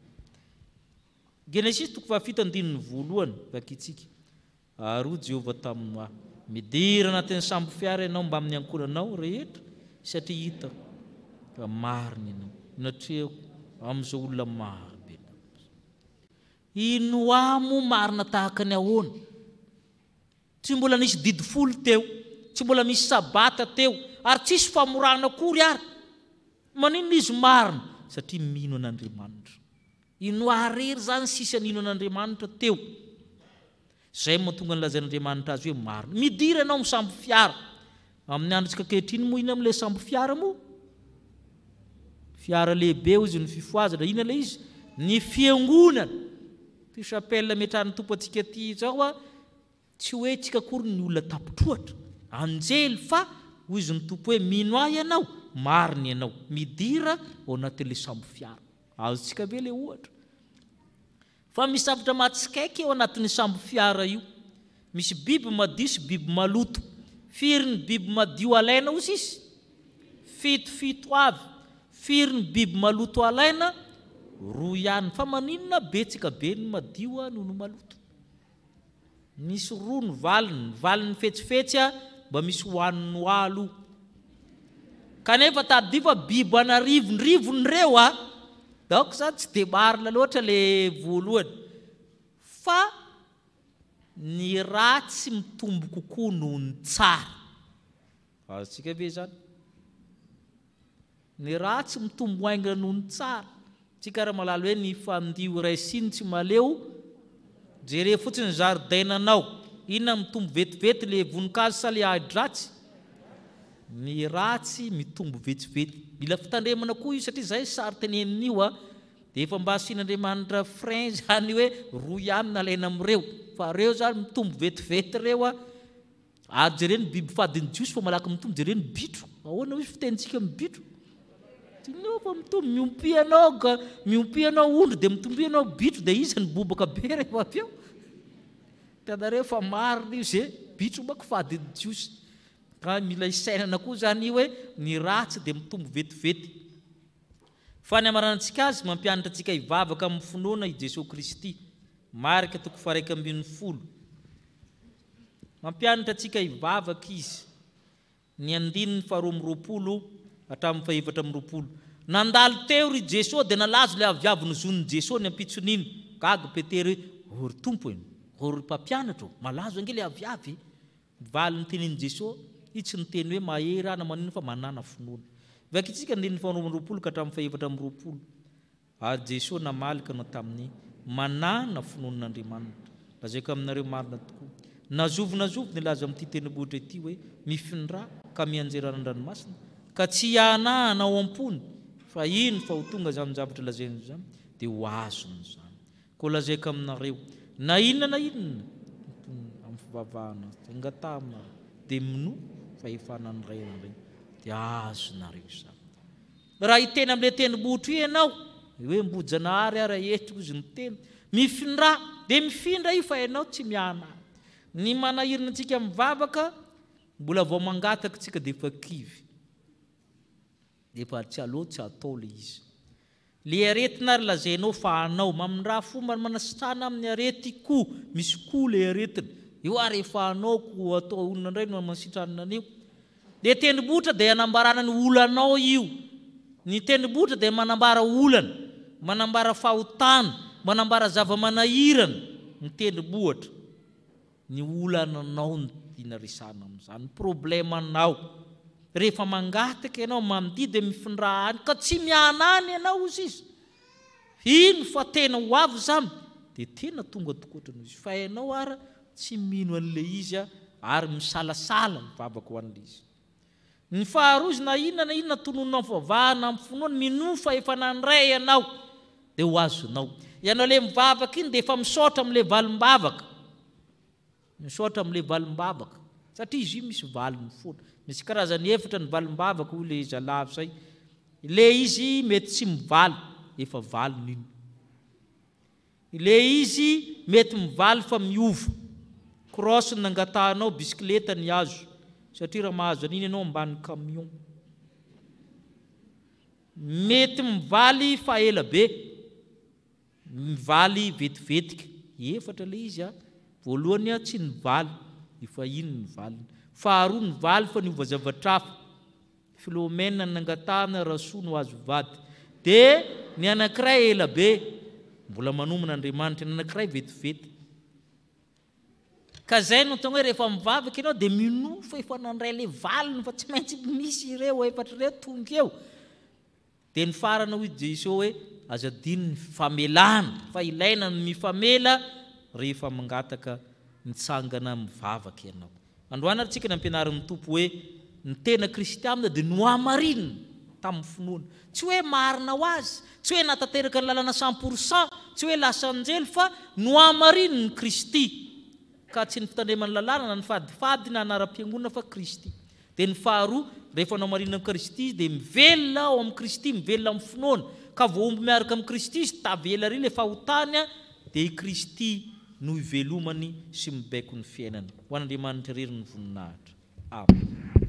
Speaker 1: Genesis 7:1 vakitsika. Aro Jehova tamin'ny Noa, midira anatin'ny sambo fiara ianao mba amin'ny ankoranao rehetra satria hita fa marina ianao natreo amin'izao olona maro be. I Noa mo marina tahaka ny ahoana? Tsy mbola nisy didy folo teo, tsy mbola misy sabata teo, ary tsisy famorana akory ary. Manino izy marina? Satria mino an'Andriamanitra. I Noa rery zany sisa nino an'Andriamanitra teo. Zay mahatonga nolazain'Andriamanitra azy hoe marina. Midira ianao misambo fiara. Amin'ny androntsika ankehitriny moa ina amin'ilay sambo fiara moa? Fiara lehibe izy ny fifoazana. Ina ilay izy? Ny fiangonana. Ty chapelle metrahany tompo antsika ty zao tsy hoe tsika akory ny olona tapotroatra. Anjely fa hoy izy ny tompo hoe mino ahy ianao, marina ianao. Midira ao anatin'ilay sambo fiara. Azontsika ve le ohatra? Fa misy zavatra matsikaiky ao anatin'ny sambo fiara io. Misy biby madio sy biby maloto. Firy ny biby madio alaina hozy izy? 7 avy. Firy ny biby maloto alaina? 2 ihany. Fa maninona betsika be ny madio noho ny maloto? Misy 2 ny valiny. Valiny fetsifetsy mba misy hoan'ny Noa. Kanefa tadidy fa biby anarivonrivony reo daoko zany tsy de marina loatra le voalohany. Fa ny ratsy mitombo kokoa noho ny tsara. Azontsika ve zany? Ny ratsy mitombo haingana noho ny tsara. Tsika raha malalo hoe ny fandio iray siny tsy maleo, jere fotsiny zaridainanao. Inona mitombo vetivety le voninkazo sa le ahi-dratsy? Ny ratsy mitombo vetivety. Mila fitandremana koa io satria zay sary tenen'io dia efa mba asian'Andriamanitra frein zany hoe 2 ihany nalaina amin'ireo. Fa reo zany mitombo vetivety reo jereny biby fadiny jiosy fa malaky mitombo jereny bitro. Ahoana hoe fitentsika amin'ny bitro? Tinao fa mitombo miompianao ondry dia mitombianao bitro dia izy ny bobaka be rehefa avy eo. Tanareo fa marina io zay bitro manko fadiny jiosy. Ka mila isainana koa zany io hoe ny ratsy dia mitombo vetivety. Fa ny amaranantsika azy mampianatra antsika hivavaka amin'ny finoana i Jesosy Kristy. Marika 1:10. Mampianatra antsika hivavaka izy. Ny 2:20 hatramin'ny 4:20. Nandalo teo ry Jesosy dia nalazo le aviavy nozon'ny Jesosy ny ampitsoniny. Gaga Petera hoe hory tompo eny, hory mpampianatra, malazo ange le aviavy. Valy ny tenin'i Jesosy, io tsy niteny hoe mahery ana manino fa manana finoana. Vakitsika 2:20 ka hatramin'ny 4:20. Ary Jesosy namalika no tamin'ny manana finoan'Andriamanitra. Lazaiko aminareo marina tokoa. Nazovina nilaza amin'ity tenibohitra ity hoe mifindra ka mianjera an-dranomasina ka tsy hianahana ao am-pony. Fa ino fa ho tonga zany zavatra lazainy zany dia ho azony zany. Koa lazaiko aminareo na inona amin'ny fivavahana angatahana dia mino fa efa nanray dia azonareo zany. Raha hiteny amin'ilay tenibohitra io ianao hoe Mbojanahary ara etiko izy ny teny mifindra dia mifindra io fa ianao tsy miana. Ny manahirina antsika mivavaka mbola vao mangataka tsika dia efa kivy. Efa tsy aloha tsy atao le izy. Le aretina ary lazainao fa anao mamindraha fomba manasitrana amin'ny arety koa. Misy koa le aretina. Io ary efa anao ko atao olona indray no masitranana anio. Dia tenibohitra dia anambarana ny olanao io. Ny tenibohitra dia manambara olana, manambara fahotana, manambara zava-manahirana. Ny tenibohitra. Ny olananao no inarisana amin'izany. Problemanao. Rehefa mangataka ianao mamdidy dia mifindra any ka tsy mianany ianao izy izy. Ino fa tena ho avy zany dia tena tonga tokotrany izy. Fa ianao ara tsy mino an'ilay izy ary misalasala mivavaka ho an'ilay izy. Ny faharoa na inona tononao fivavahana amin'ny finoana minofa efa nandray ianao dia ho azonao. Ianao le mivavaka iny dia efa misaotra amin'ilay valim-bavaka. Misaotra amin'ilay valim-bavaka. Satria izy io misy valiny foana. Misy karazany efatra ny valim-bavaka ho le zalahy zay. Le izy mety tsy mivaly, efa valiny iny. le izy mety mivaly fa miova cross nangatahanao bisikileta ny azo satria raha mahazo an'iny ianao ambany camion mety mivaly fa ela be mivaly vetivetika efatra le izy voalohany tsy nivaly efa iny nivaly faharoa nivaly fa niova zavatra hafa Filomena nangatahana rasoa no azo vady de ny anankiray ela be mbola manomana Andriamanitra ny anankiray vetivety ka zay no tonga hoe rehefa mivavaka ianao de minofa efa nandray le valiny fa tsy maintsy misy ireo efatra ireo tonga eo de ny farana hoy Jesosy hoe azadiny ny famelana fa ilaina ny mifamela rehefa mangataka mitsangana mivavaka ianao androany aritsika ny ampianarin'ny tompo hoe ny tena kristianina de noamarinina tamin'ny finoana tsy hoe marina ho azy tsy hoe natateraka ny lalana 100% tsy hoe lasa anjely fa noamarinina ny Kristy ka tsy ny fitandremany lalàna na ny fadifady na anara-piangonana fa Kristy de ny faharoa rehefa noamarinina amin'ny Kristy de mivelona ao amin'ny Kristy mivelona amin'ny finoana ka voaomby miaraka amin'ny Kristy izy tavela ry le fahotany de i Kristy no ivelomany sy mibaiko ny fiainany ho an'Andriamanitra irery ny voninahitra amen.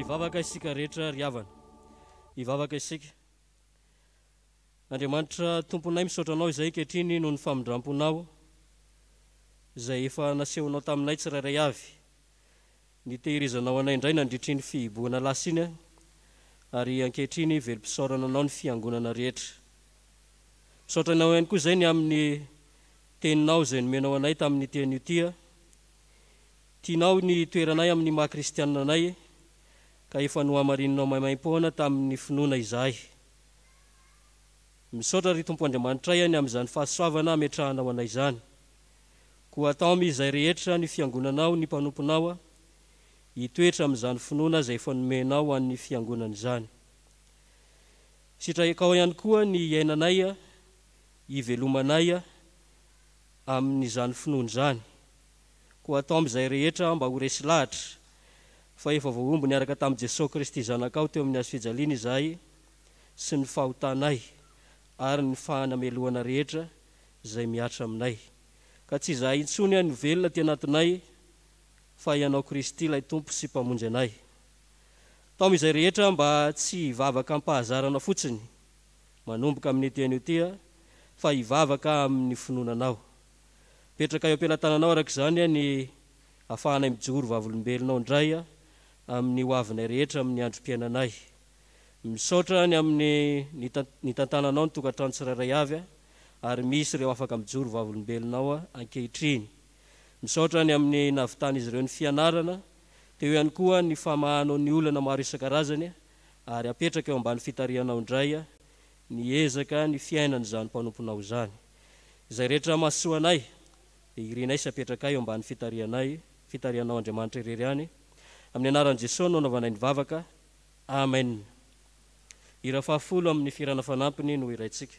Speaker 3: Ivavaka isika rehetra riavana ivavaka isika Andriamanitra tomponay misaotra anao izay kehitriny noho ny famindramponao izay efa nasehonao taminay tsirairay avy nitehirizanao anay indray nandritry ny fihiboana lasa iny ary ankehitriny velom-pisaorana anao ny fiangonana rehetra misaotra anao ihany koa izay ny amin'ny teninao izay nomenao anay tamin'ny teny io tianao ny toeranay amin'ny maha-kristianina anay ka efa noamarinanao maimai-poana tamin'ny finoana izahay misaotra ry Tompo Andriamanitra ihany amin'izany fahasoavana ametrahanao anay izany koa atao amin'izay rehetra ny fiangonanao ny mpanomponao hitoetra amin'izany finoana izay efa nomenao an'ny fiangonana izany sitraikao ihany koa ny iainanay ivelomanay amin'izany finoana izany koa atao amin'izay rehetra mba ho resy lahatra fa efa voaomby niaraka tamin'i Jesosy Kristy zanakao teo amin'ny hazo fijaliana izahay sy ny fahotanay ary ny fahanameloana rehetra izay miatra aminay ka tsy izahay intsony ny velona ty anatinay fa ianao Kristy ilay tompo sy mpamonjy anay tao amin'izay rehetra mba tsy hivavaka ampahazarana fotsiny manomboka amin'ny teny io fa hivavaka amin'ny finoananao petraka eo ampelantananao araka izany ny afahanay mijoro vavolombelonao indray amin'ny hoavinay rehetra amin'ny androm-piainanay misaotra ny amin'ny nitantananao ny tokantrano tsirairay avy ary misy ireo afaka mijoro vavolombelonao ankehitriny misaotra ny amin'ny navitany izy ireo ny fianarana teo ihany koa ny famahanao ny olana maro isan-karazany ary apetraka eo ambany fitarianao indray ny ezaka ny fiainana izany mpanomponao izany izay rehetra mahasoanay irinay sy apetraka eo ambany fitarianao Andriamanitra irery ihany amin'ny anaran'i Jesosy no anaovanay ny vavaka amen. Ira fahafolo amin'ny firana fanampiny no iraitsika.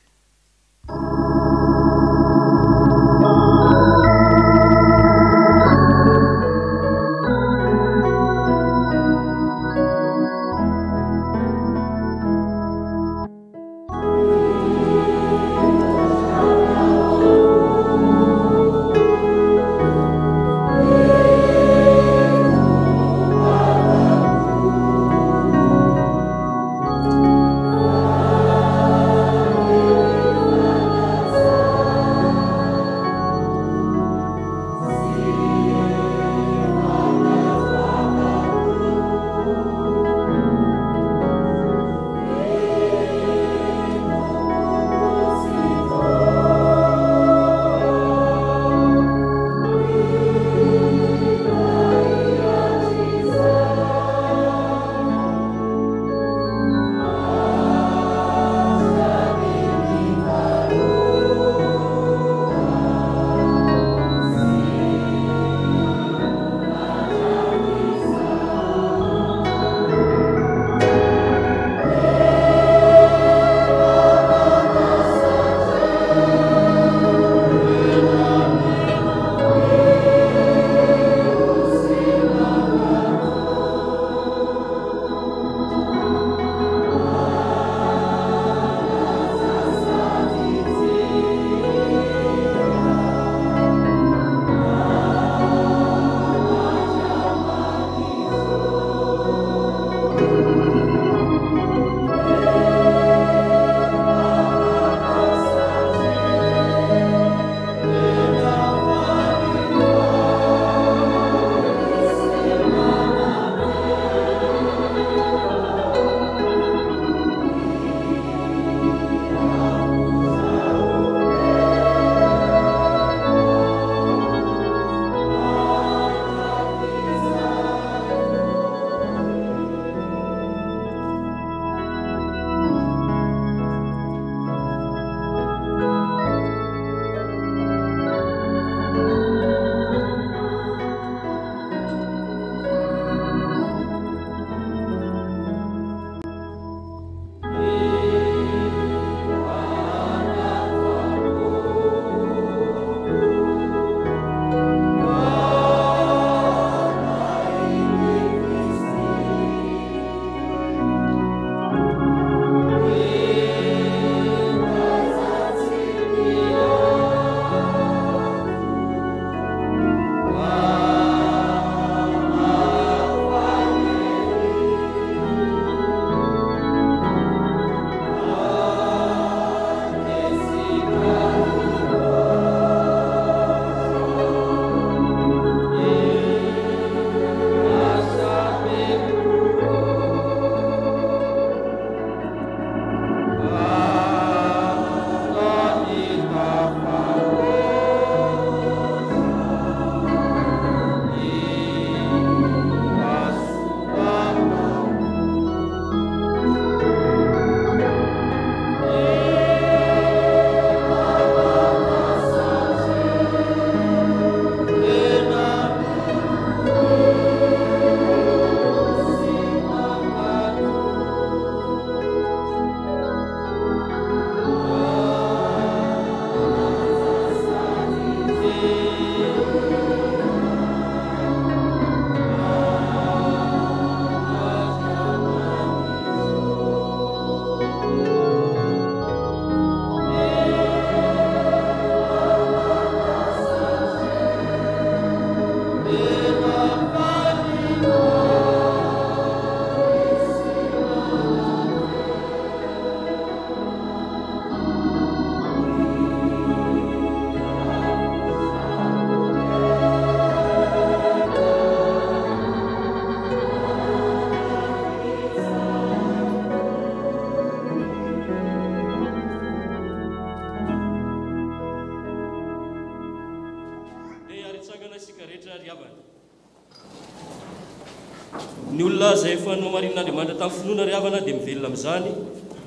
Speaker 3: Ny olona izay efa nomarin'Andriamanitra tamin'ny finoana ry havana dia mivelona amin'izany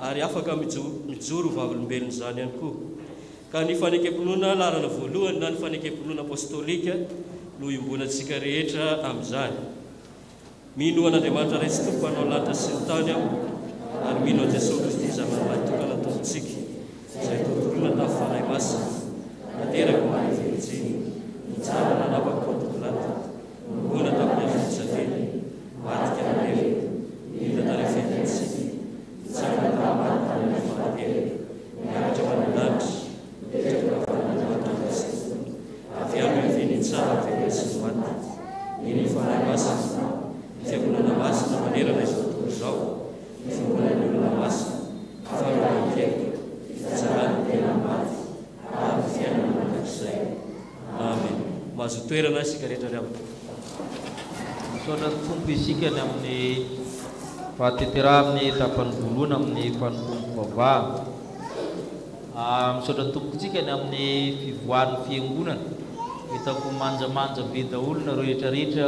Speaker 3: ary afaka mijoro vavolombelona izany ihany koa. Ka ny fanekam-pinoana larana voalohany na ny fanekam-pinoana apôstôlika no iomboanantsika rehetra amin'izany. Mino an'Andriamanitra ray sy tompo hanao lanitra sy ny tany aho, ary mino an'i Jesosy Kristy izay manalahy tokana ataontsika, izay tontolona tamin'ny fanahy masina, nateraka ho any velontsiny, mitsara nanapaka kontokolata, mona tamin'ny azon-tsaveny, matika nanevy, mila tarefenantsika, mitsara tamin'ny tany fahatelo, miaratra manandanitra, mipetraka fanandanitra Kristy, avy amin'ny veny tsara velona sy ny maty, mino fanahy masina, fiangonana masina manerana izao tontolo izao, ny fiangonana olona masina, faharovan-kely, fitsarana tena maty, ary fiainana mandrakizay. Amen. Mahazo toerana isika rehetra ry amiko.
Speaker 1: Misaotra tompo isika ny amin'ny fahatetera amin'ny tapany voalohany amin'ny mpanompono vavaha. Misaotra tompo isika ny amin'ny fivoahan'ny fiangonana. Hitako manjamanja be daholo nareo rehetrarehetra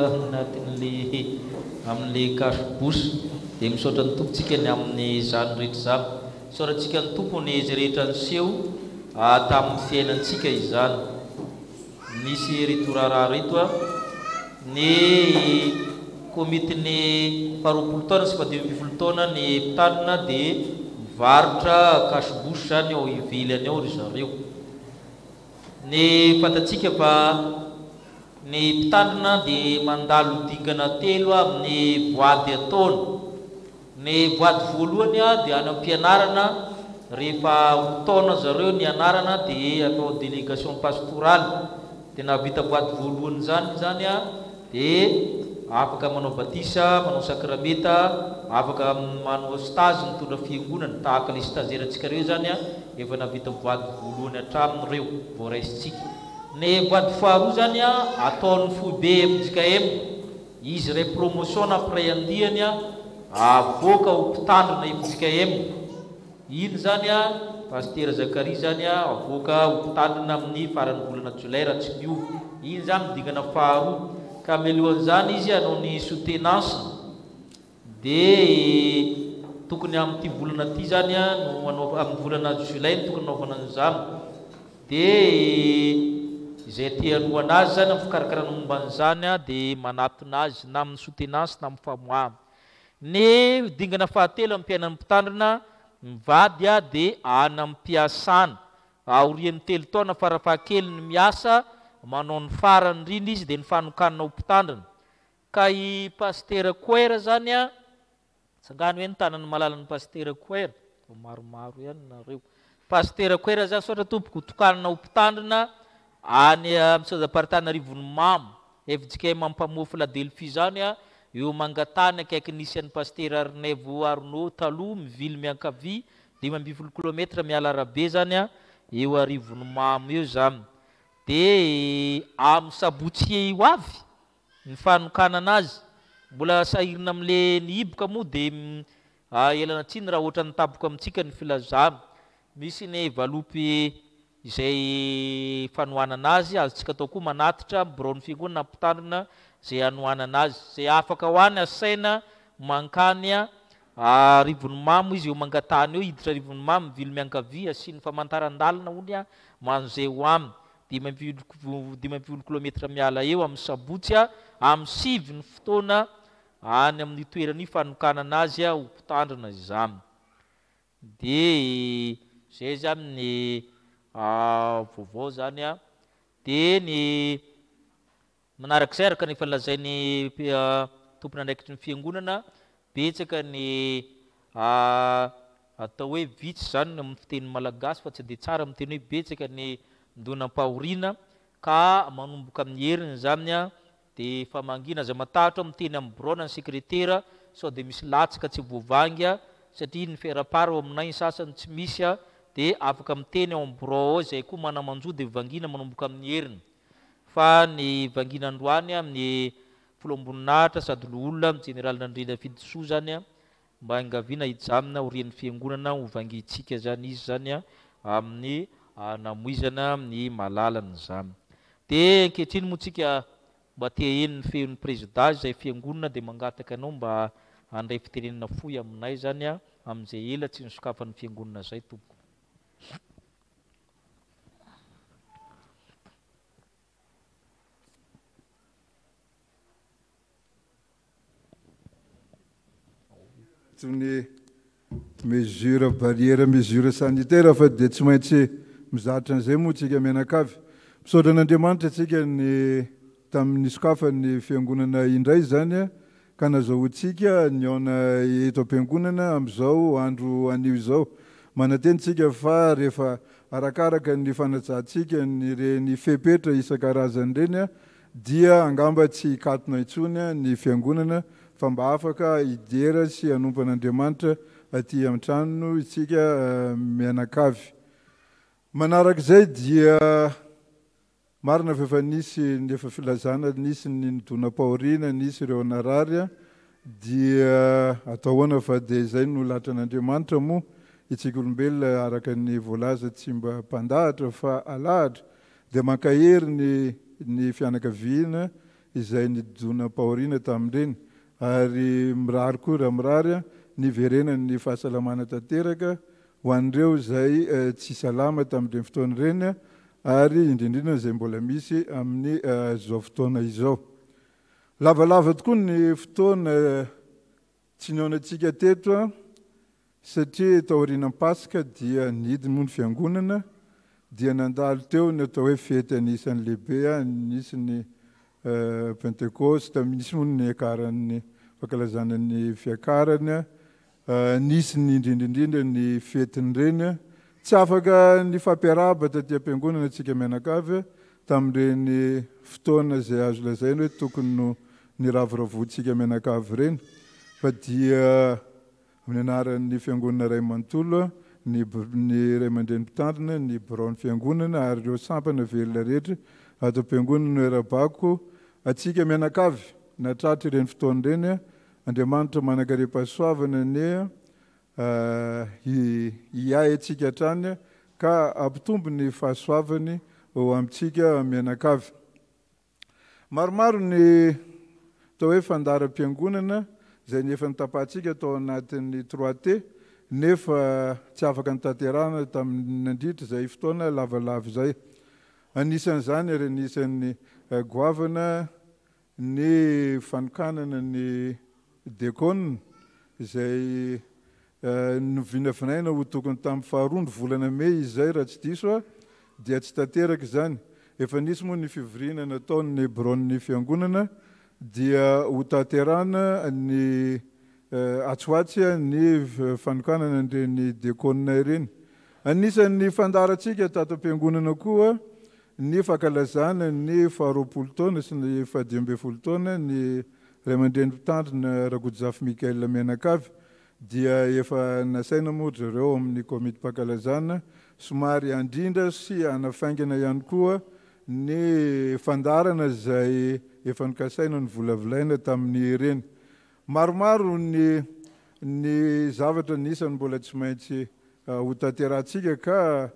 Speaker 1: amin'le kasibosy. Dia misaotra ny tompontsika ny amin'ny izany rehetra izany. Misaotratsika ny tompony izay rehetra niseho tamin'ny fiainantsika izany. Misy reto raharaha reto ny komitin'ny faharoapolo taona sy fahadimy taona ny mpitandrina dia mivarotra kasibosy zany ao ivelany ao ry zareo. Ny fantatsika fa ny mpitandrina dia mandalo dingana telo amin'ny voady ataony. Ny voady voalohany dia any am-pianarana, rehefa ho taona zareo ny anarana dia atao délégation pastorale. Dia navita voady voalohany zany dia afaka manao batisa, manao sakrameta, afaka manao stage mitondra fiangonana tahaka le stagiaire-ntsika reo zany efa navita voady voalohany hatraminy reo vao raisitsika. Ny voady faharoa zany ataon'ny foibe MJKM, izy ray promotion après andihany avoaka ho mpitandrina MJKM. Iny zany Pasteur Zakaria zany avoaka ho mpitandrina amin'ny faran'ny volana Jolay raha tsy miova. Iny zany midingana faharoa. Ka mialohan'izany izy hanao ny soutenance dia tokony amin'ity volana ty zany no hanao amin'ny volana Jolay tokony hanaovana an'izany. Dia izay te-hanohana azy zany amin'ny fikarakarana momba an'izany dia manatona azy na amin'ny soutenance na amin'ny famoahana. Ny dingana fahatelo amin'ny mpiainan'ny mpitandrina mivady dia any amin'ny mpiasana. Aorian'ny 3 taona farafahakeliny miasa, manao ny farany indrindra izy dia ny fanokanana ho mpitandrina. Ka i Pasteur Koera zany tsangano hoe ny tanany malalan'ny Pasteur Koera, maromaro ihany nareo. Pasteur Koera zany saotra tompoko tokanana ho mpitandrina any Antsôzapartanarivon'ny Mamo, FJKM mampamoa Philadelphie zany eo mangatany akaiky nisy an'ny Pasteur Arnevo Arnaud taloha mivily miankavia 520 km miala arabe zany eo Arivon'ny Mamo eo zany. Dia amin'ny sabotsy ho avy ny fanokanana azy, mbola sahirina amin'le nihiboka moa dia elana tsiny raha ohatra nitaboka amintsika ny filazana. Misy ny valopy izay fanohanana azy, azontsika atao koa manatitra borao-ny fiangonana mpitandrina izay hanohanana azy. Izay afaka ho any asaina mankany Arivon'ny Mamo izy eo mangatany eo, hiditra Arivon'ny Mamo mivily miankavia sy ny famantaran-dalana ony manzay ho aminy. 520 km miala eo amin'ny sabotsy amin'ny 7 ny fotoana any amin'ny toerany fanokanana azy ho mpitandrina izany. Dia zay zany ny vaovao zany dia ny manarak'izay araka ny falazain'ny tompony andraikitry ny fiangonana, betsaka ny atao hoe vitsy zany amin'ny fiteny malagasy fa tsy dia tsara amin'ny teny hoe betsaka ny ndonam-pahoriana ka manomboka amin'ny heriny zany dia famangina aza matahotra amin'ny teny amin'ny braona ny sekretera sao dia misy latsaka tsy voavangy satria ny ferapara ao aminay ny sasany tsy misy dia afaka miteny ao amin'ny brao ao izay koa manamanjo dia vangina manomboka amin'ny heriny. Fa ny vangina androany amin'ny folo amboninahitra sady loolona amin'ny Général Nandrina Fidisoa zany mba angaviana hijamina orian'ny fiangonana ho vangintsika zany izy zany amin'ny namoizana amin'ny malalany zany. Dia ankehitriny moa tsika mba te eny ny feon'ny présidage zay fiangonana dia mangataka anao mba handray fitenenana foy aminay zany a amin'izay ela tsy nisokafan'ny fiangonana zay tompo.
Speaker 4: Ny mesure barrière mesure sanitaire fa dia tsy maintsy mizatra an'izay moa tsika mianakavy. Misaotra an'Andriamanitra tsika ny tamin'ny sokafan'ny fiangonana indray zany ka nazahoantsika niaona eto am-piangonana amin'izao andro anio izao. Mananteny tsika fa rehefa arakaraka ny fanajantsika ny fepetra isan-karazany reny dia angamba tsy hikatona intsony ny fiangonana fa mba afaka idera sy hanompo an'Andriamanitra aty amin'ny tranony isika mianakavy. Manarak'izay dia marina fa efa nisy ny efa filazana, nisy ny nidona-paoriana, nisy ireo narary dia atahoana fa dia izay no latra an'Andriamanitra moa itsika olombelona araka ny voalaza tsy mba mpandahatra fa alahatra dia mankahery ny fianakaviana izay nidona-paoriana tamin'ireny ary mirary koa raha mirary niverenany fahasalamana tanteraka ho an'ireo izay tsy salama tamin'ireny fotoana ireny ary indrindrindra izay mbola misy amin'ny izao fotoana izao. Lavalava tokoa ny fotoana tsy niaonantsika teto satria taorian'ny Pasika dia nidiny moa ny fiangonana dia nandalo teo ny atao hoe fety anisan'ny lehibe, nisy ny Pentecoste, misy moa ny akaran'ny fankalazana ny fiakarany, nisy ny indrindrindrindra ny fetiny ireny. Tsy afaka ny fampiarahaba taty am-piangonana antsika mianakavy tamin'ireny fotoana izay azo lazaina hoe tokony no niravoravoantsika mianakavy ireny fa dia amin'ny anaran'ny fiangonana Ray Manontolo, ny Ray aman-dreny mpitandrina, ny biraon'ny fiangonana ary ireo sampana velona rehetra ato am-piangonana Erabako atsika mianakavy natratra ireny fotoana ireny. Andriamanitra manakare-pahasoavana ny hiay atsika hatrany ka ampitombo ny fahasoavany ao amintsika mianakavy. Maromaro ny atao hoe fandaharam-piangonana izay nefa nitapahantsika tao anatin'ny 3T nefa tsy afaka nitanterahana tamin'ny nandritra izay fotoana lavalava izay. Anisan'izany ary anisan'ny goavana ny fanokanana ny dekona izay novinavinaina ho tokony tamin'ny faharoa volana Mey izay raha tsy diso dia tsy tanteraka izany. Efa nisy moa ny fivoriana nataon'ny biraon'ny fiangonana dia ho tanterahana ny atsoatsy ny fanokanana an'ireny dekona ireny. Anisan'ny fandaharantsika tato am-piangonana koa ny fankalazana ny 20 taona sy ny 12 taona ny Ray aman-dreny mpitandrina Rakotojafy Mikael mianakavy dia efa nasaina moa ireo amin'ny komity mpankalazana somary andrindra sy hanafaingana ihany koa ny fandarana izay efa nikasaina ny volavolaina tamin'ny ireny. Maromaro ny zavatra nisany mbola tsy maintsy ho tanterahantsika ka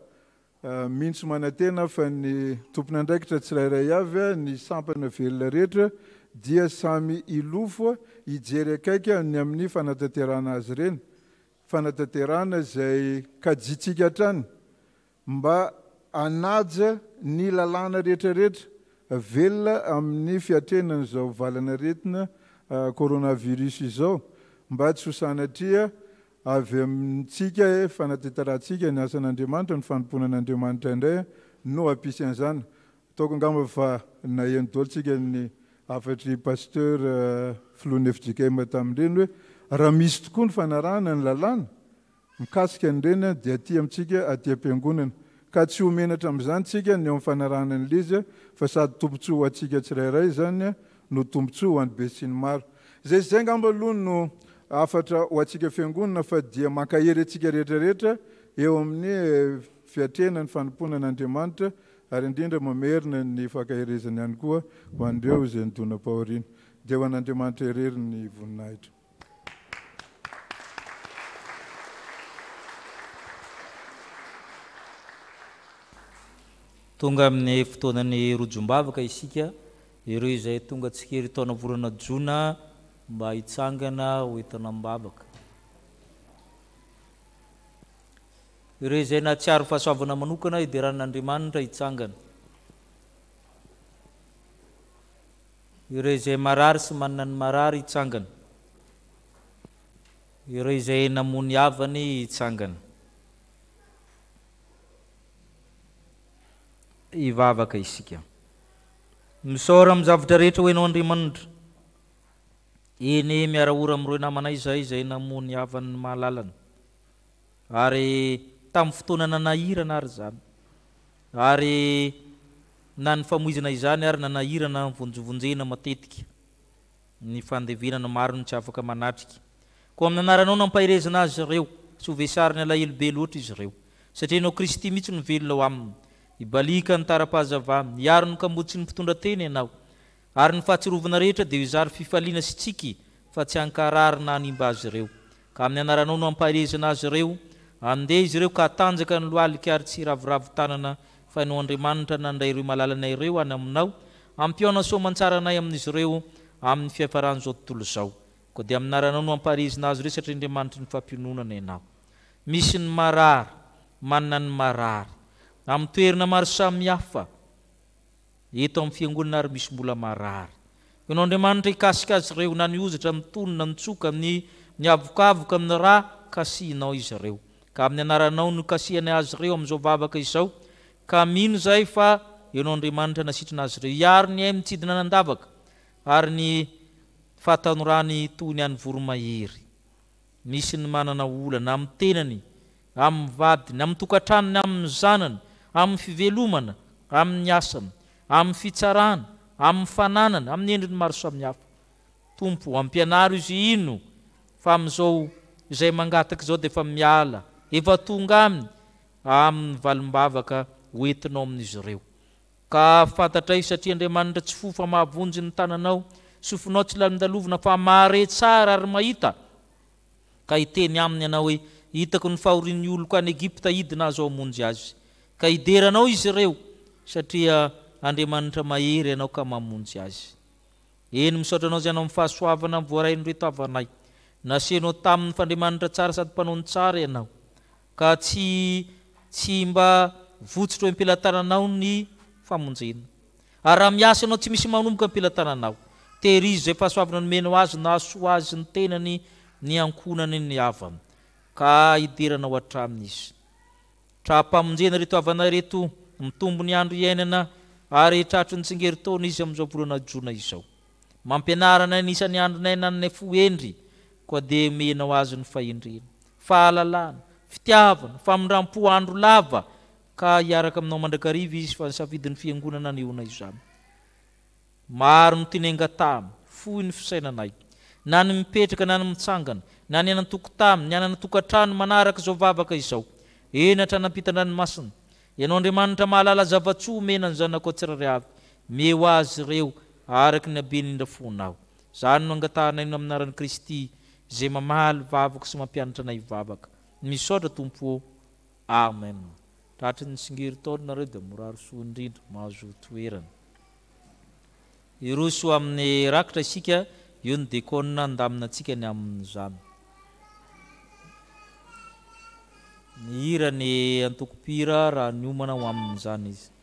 Speaker 4: mihitsy manantena fa ny tompon'andraikitra tsirairay avy ny sampana velona rehetra dia samy ilofo hijery akaiky ny amin'ny fanatanterahana azy ireny, fanatanterahana izay kajitsika hatrany mba hanaja ny lalàna rehetrarehetra velona amin'ny fiatrenan'izao valanaretina coronavirus izao mba tsy ho sanatria avy amintsika fanatanterahana ny asan'Andriamanitra, ny fanompoana an'Andriamanitra indray no hampisy an'izany. Ataoko angamba fa naheno daholo tsika ny afatry pasteur filohan'ny FJKM tamin'ireny hoe raha misy tokoa ny fanarahana ny lalàna mikasika an'ireny dia aty amintsika aty am-piangonana ka tsy homenatra amin'izany tsika ny eo amin'ny fanarahana an'ilay fa sady tombontsoa ho antsika tsirairay zany no tombontsoa ho an'ny be sy ny maro. Zay angamba aloha no afatra ho antsika fiangonana fa dia mankahery antsika rehetrarehetra eo amin'ny fiatrena ny fanompoana an'Andriamanitra ary indrindra mamerina ny fankaherezany ihany koa ho an'ireo izay nidona-paoriana. Dia ho an'Andriamanitra irery ny voninahitra.
Speaker 1: Tonga amin'ny fotoanan'ny rojombavaka isika ireo izay tonga tsikery taona volana jona mba hitsangana ho entana mibavaka. Ireo izay nahatsiaro fahasoavana manokana idiran'Andriamanitra hitsangana. Ireo izay marary sy manana ny marary hitsangana. Ireo izay namony havany hitsangana. Hivavaka isika. Misaora amin'ny zavatra rehetra ho hainao Andriamanitra. Eny miara-ora amin'ireo namanay izay namony havan'ny mahalalana. Ary tamin'ny fotoana nanahirana ary zany. Ary na ny famoizana izany ary nanahirana vonjovonjena matetika. Ny fandevenana maro ny tsy afaka manatrika. Ko amin'ny anaranao nampahirezana azy ireo, tsy ho vesariny alahelo be loatra izy ireo. Satria ianao Kristy mihitsy no velona ao aminy. Ibalika ny tara-pahazavana, hiaro ny kamotsy ny mpitondra teny ianao. Ary ny fahatsirovana rehetra dia izary fifaliana sy tsiky fa tsy hankarary na hanimba azy ireo. Ka amin'ny anaranao no ampahirezana azy ireo, andeha izy ireo ka hatanjaka ny lohalika ary tsy ravoravo tanana fa ianao Andriamanitra nandray ireo malalana ireo any aminao, ampiona soaman-tsaranay amin'izy ireo amin'ny fiafaran'izao tontolo izao. Ko dia amin'ny anaranao no ampahirezana azy ireo satria Andriamanitra ny fampiononana ianao. Misy ny marary, manana ny marary, amin'ny toerana maro samihafa, eto amin'ny fiangonana ary misy mbola marary. Ianao Andriamanitra hikasika azy ireo na ny ozatra mitonona mitsoka amin'ny avokavoka amin'ny rà kasihinao izy ireo. Ka amin'ny anaranao no kasihana azy ireo amin'izao vavaka izao, ka mino zay fa ianao Andriamanitra nasitrana azy ireo. Hiaro ny ainy mitsidina nandavaka ary ny fahatanorany toy ny an'ny voromahery. Misy ny manana olana amin'ny tenany, amin'ny vadiny, amin'ny tokantranony, amin'ny zanany, amin'ny fivelomana, amin'ny asany, amin'ny fitsarana, amin'ny fananana, amin'ny endriny maro samihafa. Tompo, ampianaro izy ino fa amin'izao izay mangataka izao dia efa miala, efa tonga aminy amin'ny valim-bavaka hoentinao amin'izy ireo. Ka fantatray satria Andriamanitra tsy fo fa mahavonjy ny tananao, sofinao tsy landalovina fa mahare tsara ary mahita. Ka hiteny aminy ianao hoe hitako ny fahorian'ny oloko any Egipta hidina azo hamonjy azy. Ka hideranao izy ireo satria Andriamanitra mahery ianao ka mamonjy azy. Eny misaotra anao zay ianao amin'ny fahasoavana voaray ny reto havanay. Nasianao tamin'ny fandriamanitra tsara sady mpanao ny tsara ianao. Ka tsy mba votsotro am-pelantananao ny famonjena. Ary raha miasa ianao tsy misy manomboka am-pelantananao, tehirizy izay fahasoavana nomenao azy na soa azy ny tenany, ny ankonany ny havany. Ka hideranao hatramin'izy. Trahampamonjena reto havanay reto mitombo ny andro iainana ary tratry ny tsingeritaona izy amin'izao volana jona izao. Mampianarana ny isan'ny andronay nanay fohendry, koa dia menao azy ny fahendrena, fahalalana, fitiavana, famindram-po andro lava, ka hiaraka aminao mandrakariva izy fa nisafidin'ny fiangonana neona izany. Maro ny tinenga tamy, fohy ny fisainanay, na ny mipetraka na ny mitsangana, na ny anantokotamy, ny anantokantrano manaraka izao vavaka izao. Enatra nampitan-dranomasina. Ianao Andriamanitra mahalala zavatsoa menany zanako tsirairay avy, meo azy ireo araka ny habeny indra fonao. Zany no angatanay no amin'ny anaran'i Kristy izay mamaly vavaka sy mampianatra anay vavaka. Misaotra Tompo. Amen. Tratry ny tsingeritaona nareo dia moraro soa indrindra, mahazo toerana. Iroso amin'ny rakitra isika, io ny dekona andamina antsika ny amin'izany. Ny hira ny antokopira raha niomana ho amin'izany izy.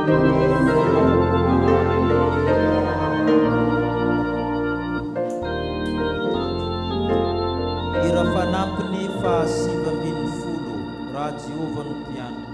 Speaker 1: Ira fanampiny fa 7 raha Jehova no mpiandra.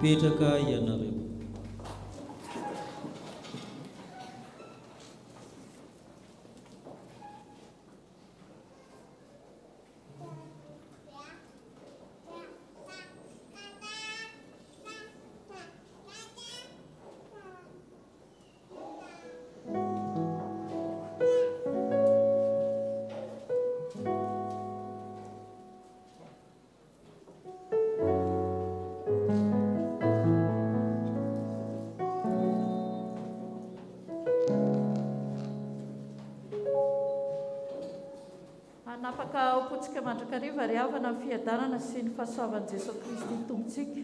Speaker 1: Mipetraka ianareo.
Speaker 5: Napaka opotsika mandrakariva ry havana ny fiadanana sy ny fahasoavan'i Jesosy Kristy tombontsika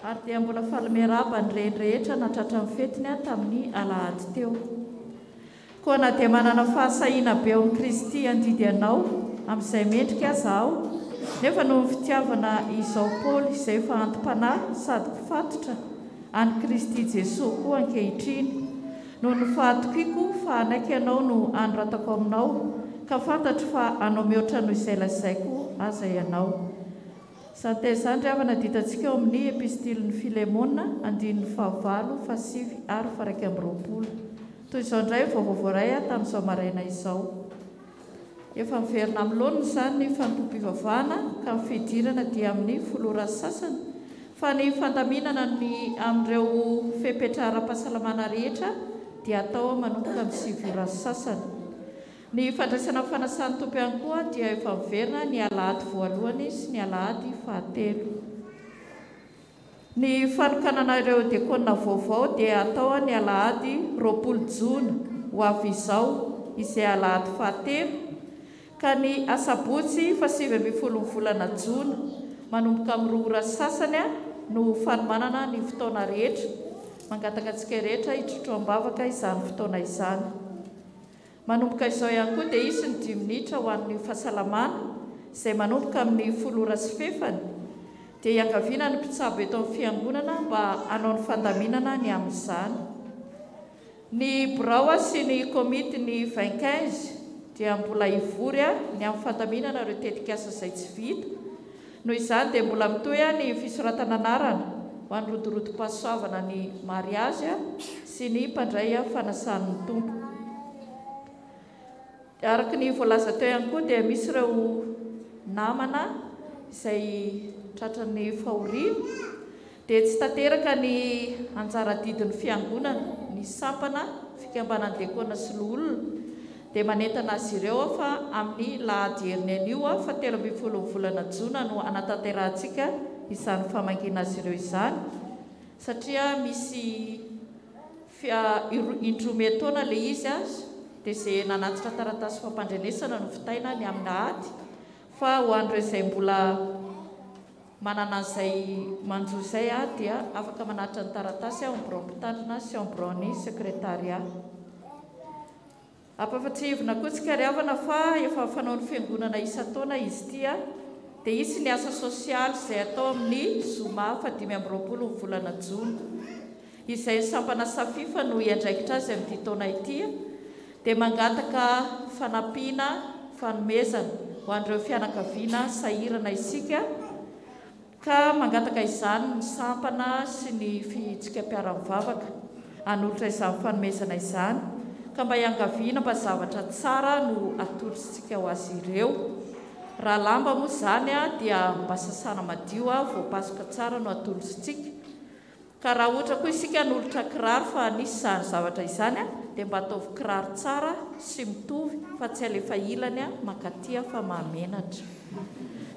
Speaker 5: ary dia mbola falimeraba ny rehetrarehetra natratra ny fetiny tamin'ny alahady teo. Koa na dia manana fahasahiana be ao Kristy andidy anao amin'izay mendrika azaho, nefa no ny fitiavana izao Paoly izay efa antom-panahy sady mifatotra any Kristy Jesosy koa ankehitriny, no ny fahatokiko fa anaiky ianao no anoratako aminao, ka fantatro fa anao mihoatra no izay lazaiko aza ianao. Sady izany ry havana ditantsika eo amin'ny epistilin'ny Filemona 9:7 ary 2. Toy izao indray vaovao ray tamin'izao maraina izao. Efa miverina amin'ny laoniny izany ny fanompoam-pivavahana ka ny fidirana dia amin'ny folora sasany, fa ny fandaminana ny amin'ireo fepetra ara-pahasalamana rehetra dia atao manomboka amin'ny 7 ora sasany. Ny fandraisana fanasany tompo ihany koa dia efa miverina ny alahady voalohany sy ny alahady fahatelo. Ny fanokanana ireo diakona vaovao dia atao ny alahady 20 Jona ho avy izao izay alahady fahatelo, ka ny asabotsy 7 volana Jona manomboka amin'ny 2 ora sasany no fanomanana ny fotoana rehetra, mangataka antsika rehetra hitrotro-ambavaka izany fotoana izany. Manomboka izao ihany koa dia isy ny 10 minitra ho an'ny fahasalamana izay manomboka amin'ny 10 ora sy fefany, dia iangaviana ny mpitsabo eto amin'ny fiangonana mba hanao ny fandaminana ny amin'izany. Ny birao sy ny komity ny 25 dia mbola ivory ny amin'ny fandaminana ireo tetikasa izay tsy vita. Noho izany dia mbola mitoy ny fisoratana anarana ho an'ny rodorotom-pahasoavana ny mariazy sy ny mpandray fanasan'ny tompo. Araka ny voalaza teo ihany koa dia misy ireo namana izay tratran'ny fahoriana dia tsy tanteraka ny anjara didin'ny fiangonana, ny sampana fikambanany diakona sy loholona, dia manentana azy ireo fa amin'ny lahady heriny anio fa 13 volana Jona no anatanterantsika izany famangina azy ireo izany, satria misy indrometona ilay izy dia izay nanatitra taratasy fampandrenesana no vitaina ny amin'ny ahady, fa ho an'ireo izay mbola manana izay manjo izay dia afaka manatitra ny taratasy ao ambron mpitandrina sy ao ambron'ny sekretaria. Ampafatsihivina koa tsika ry havana fa efa fanao ny fiangonana isan-taona izy tia, dia isy ny asa sosialy izay atao amin'ny zoma 15 volana Jona, izay sampana safifa no iandraikitra azy amin'ity taona ity, dia mangataka fanampiana fanomezana ho an'ireo fianakaviana sahirana isika, ka mangataka izany ny sampana sy ny fitsikam-piara-mivavaka hanolotra izany fanomezana izany, ka mba iangaviana mba zavatra tsara no atolotsika ho azy ireo. Raha lamba moa izany dia mba sasana madio voapasoka tsara no atolotsika, ka raha ohatra koa isika nolotra kiraro fa nisy izany zavatra izany dia mba ataovy kiraro tsara sy mitovy fa tsy alefa ilany makatia fa mahamenatra.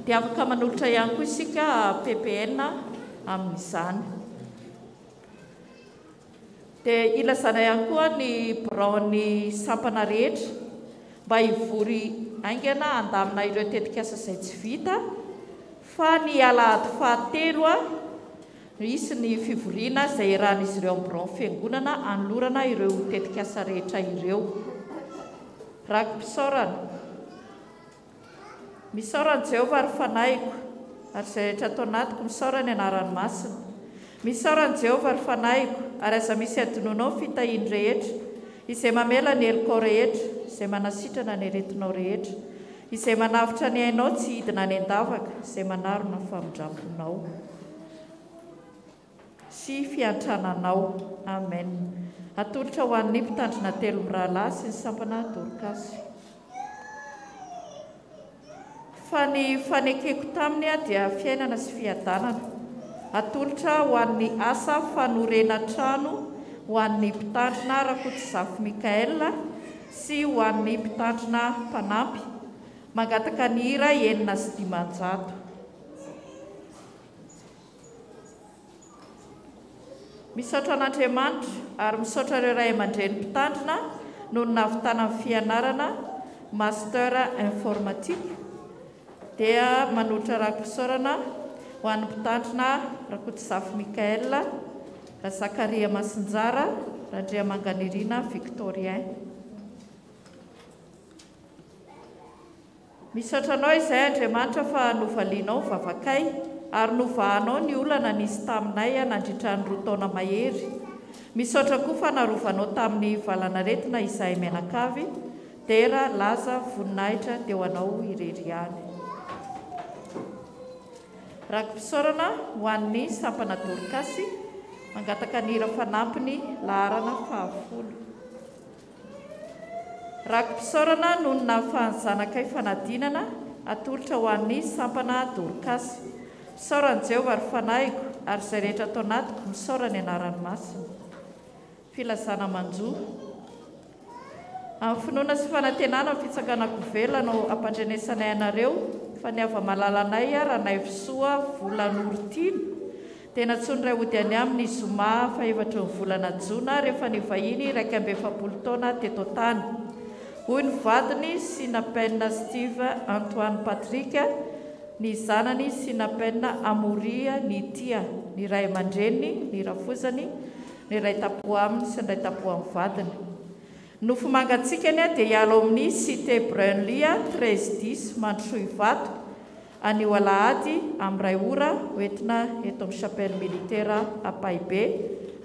Speaker 5: Dia afaka manolotra ihany koa isika PPN amin'izany. Dia ilazana ihany koa ny biraon'ny sampana rehetra mba hivory aingana andamina ireo tetikasa izay tsy vita, fa ny alahady fahatelo isy ny fivoriana izay iarahan'izy ireo amin'ny biron fiangonana anolorana ireo tetikasa rehetra ireo. Raky mpisaorana, misaorana Jehovah ary fanahyko, ary izay rehetra atao anatiko misaorana anarany masina. Misaorana Jehovah ary fanahyko, ary aza misy adinonao fitahiany rehetra, izay mamela ny heliko rehetra, izay manasitrana ny aretinao rehetra, izay manavitra ny ainao tsy hidina ny andavaka, izay manarona famindramponao sy fiantrananao. Amen. Atolotra ho an'ny mpitandrina telo mirahalahy sy ny sampana Dorcas. Fa ny fanekeko taminy dia fiainana sy fiadanana. Atolotra ho an'ny asa fanorena trano ho an'ny mpitandrina Rakototsafy Mikael sy ho an'ny mpitandrina mpanampy, mangataka ny hira 900. Misaotra an'Andriamanitra ary misaotra ireo ray aman-dreny mpitandrina no nahavitana amin'ny fianarana master informatique, dia manolotra raha-pisaorana ho an'ny mpitandrina Rakotsafy Mikael, Zakaria Masinjara, Andriamanganirina Victorien. Misaotra anao izay Andriamanitra fa novalianao vavakay ary novahanao ny olana nisy taminay nandritra ny 2 taona mahery. Misaotra koa fa narovanao tamin'ny valanaretina izay menakavy, dera laza voninahitra teo anao irery any. Rakom-pisaorana ho an'ny sampana Dorikasy, mangataka nira fanampiny laharana 10. Rakom-pisaorana nonona fahanjanakay fanadinana atolotra ho an'ny sampana Dorikasy. Misaorany Jehovah ary fanahyko ary izay rehetra atao anatiko misaorany anarany masina. Filazana manjo. Amin'ny finoana sy fanantenana amin'ny fitsanganako velona no ampandrenesanay anareo fa ny ava-malalanay raha naivosoa volan'Orotino dia natsony ray ody any amin'ny zoma fa 4 ny volana Jona rehefa nivahiny 170 taona teto tany. Hoy ny vadiny Sinapenina Steve Antoine Patrick, ny zanany Sinapenina Amoria ny tia, ny ray aman-dreniny, ny rafozany, ny ray tapo aminy sy ny ray tapo amin'ny vadiny. Nofo mangatsikany dia hiala amin'ny Cité Brunlia 1310 Mandrosoivato, anio alahady amin'ny ray ora hoentina eto amin'ny chapelle militaire à Paibe,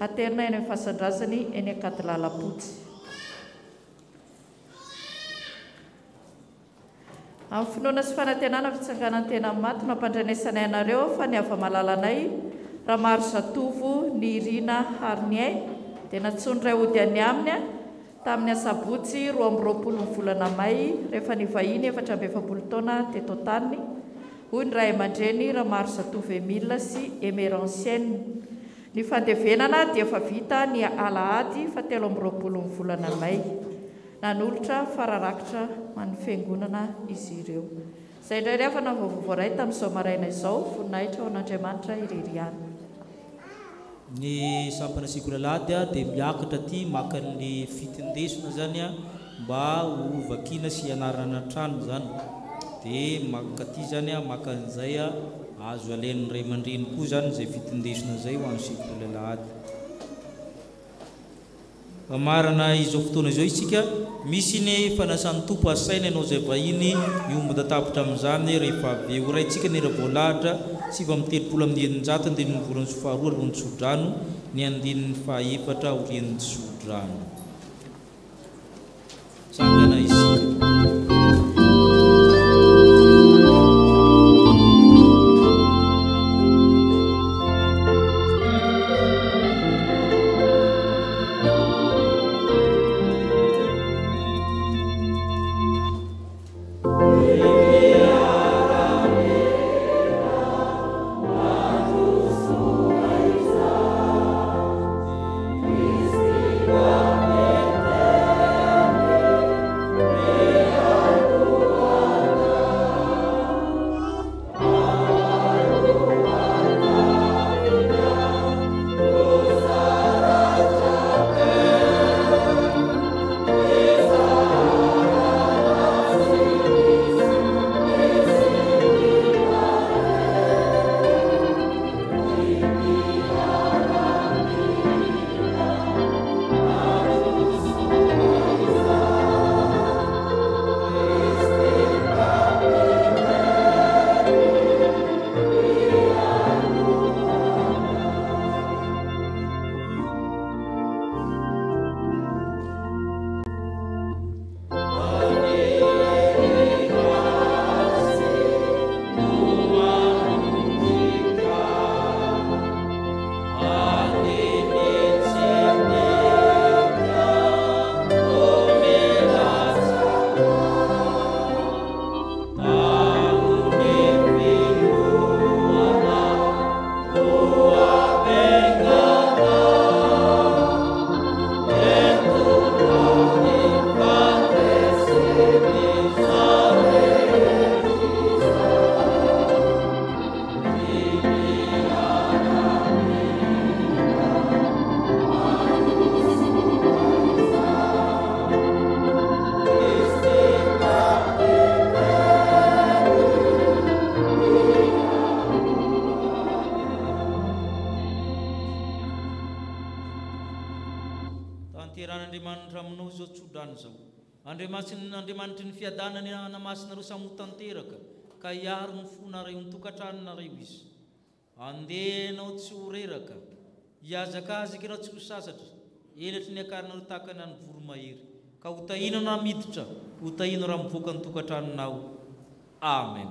Speaker 5: aterina eny amin'ny fasandrazany eny Ankadilalapotsy. Amin'ny finoana sy fanantenana fitsanganan tena maty no ampandrenesanay anareo fa ny ava-malalanay raha maro zatovo ny Irina Harnier dia natsony ray ody any aminy tamin'ny asabotsy 20 volana May rehefa nivahiny 470 taona teto tany. Hoy ny ray aman-dreny raha maro zatovo Emile sy Emeransienne. Ny fandevenana dia efa vita ny alahady 17 volana May. Nanolotra fararakitra man'ny fiangonana izy ireo. Izay indray rehefa navaovaoray tamin'izao maraina izao, voninahitra ho an'Andriamanitra irery any.
Speaker 1: Ny sampana Sikolalady dia miakatra ty maka ny fitindesina zany mba ho vakina sy anarana trano zany. Dia maka ty zany maka an'izay azo alain'ny ray aman-dreny koa zany zay fitindesina zay ho an'ny Sikolalady. Marana izao fotoana izao isika misy ny fanasan'ny tompo asaina ianao zay vahiny iomba tatapitra amin'izany rehefa avy eo raintsika ny raha voalahatra 730 dia novolany sy faharoa alohan'ny tsodrano ny andinin'ny fahaefatra orian'ny tsodrano. Sangana isika.
Speaker 6: Yeah.
Speaker 1: Andriamanitra aminao zao tsodrany zao. Andriamanitra ny fiadanany anamasina reo samotanteraka ka hiaro ny fonareo ny tokantranonareo izy. Andehanao tsy ho reraka, hiazakazaka ianao tsy ho sasatra, elatry ny akarinareo tahaka ny any voromahery. Ka ho tahinana miditra, ho tahino raha mivoaka ny tokantranonao. Amen.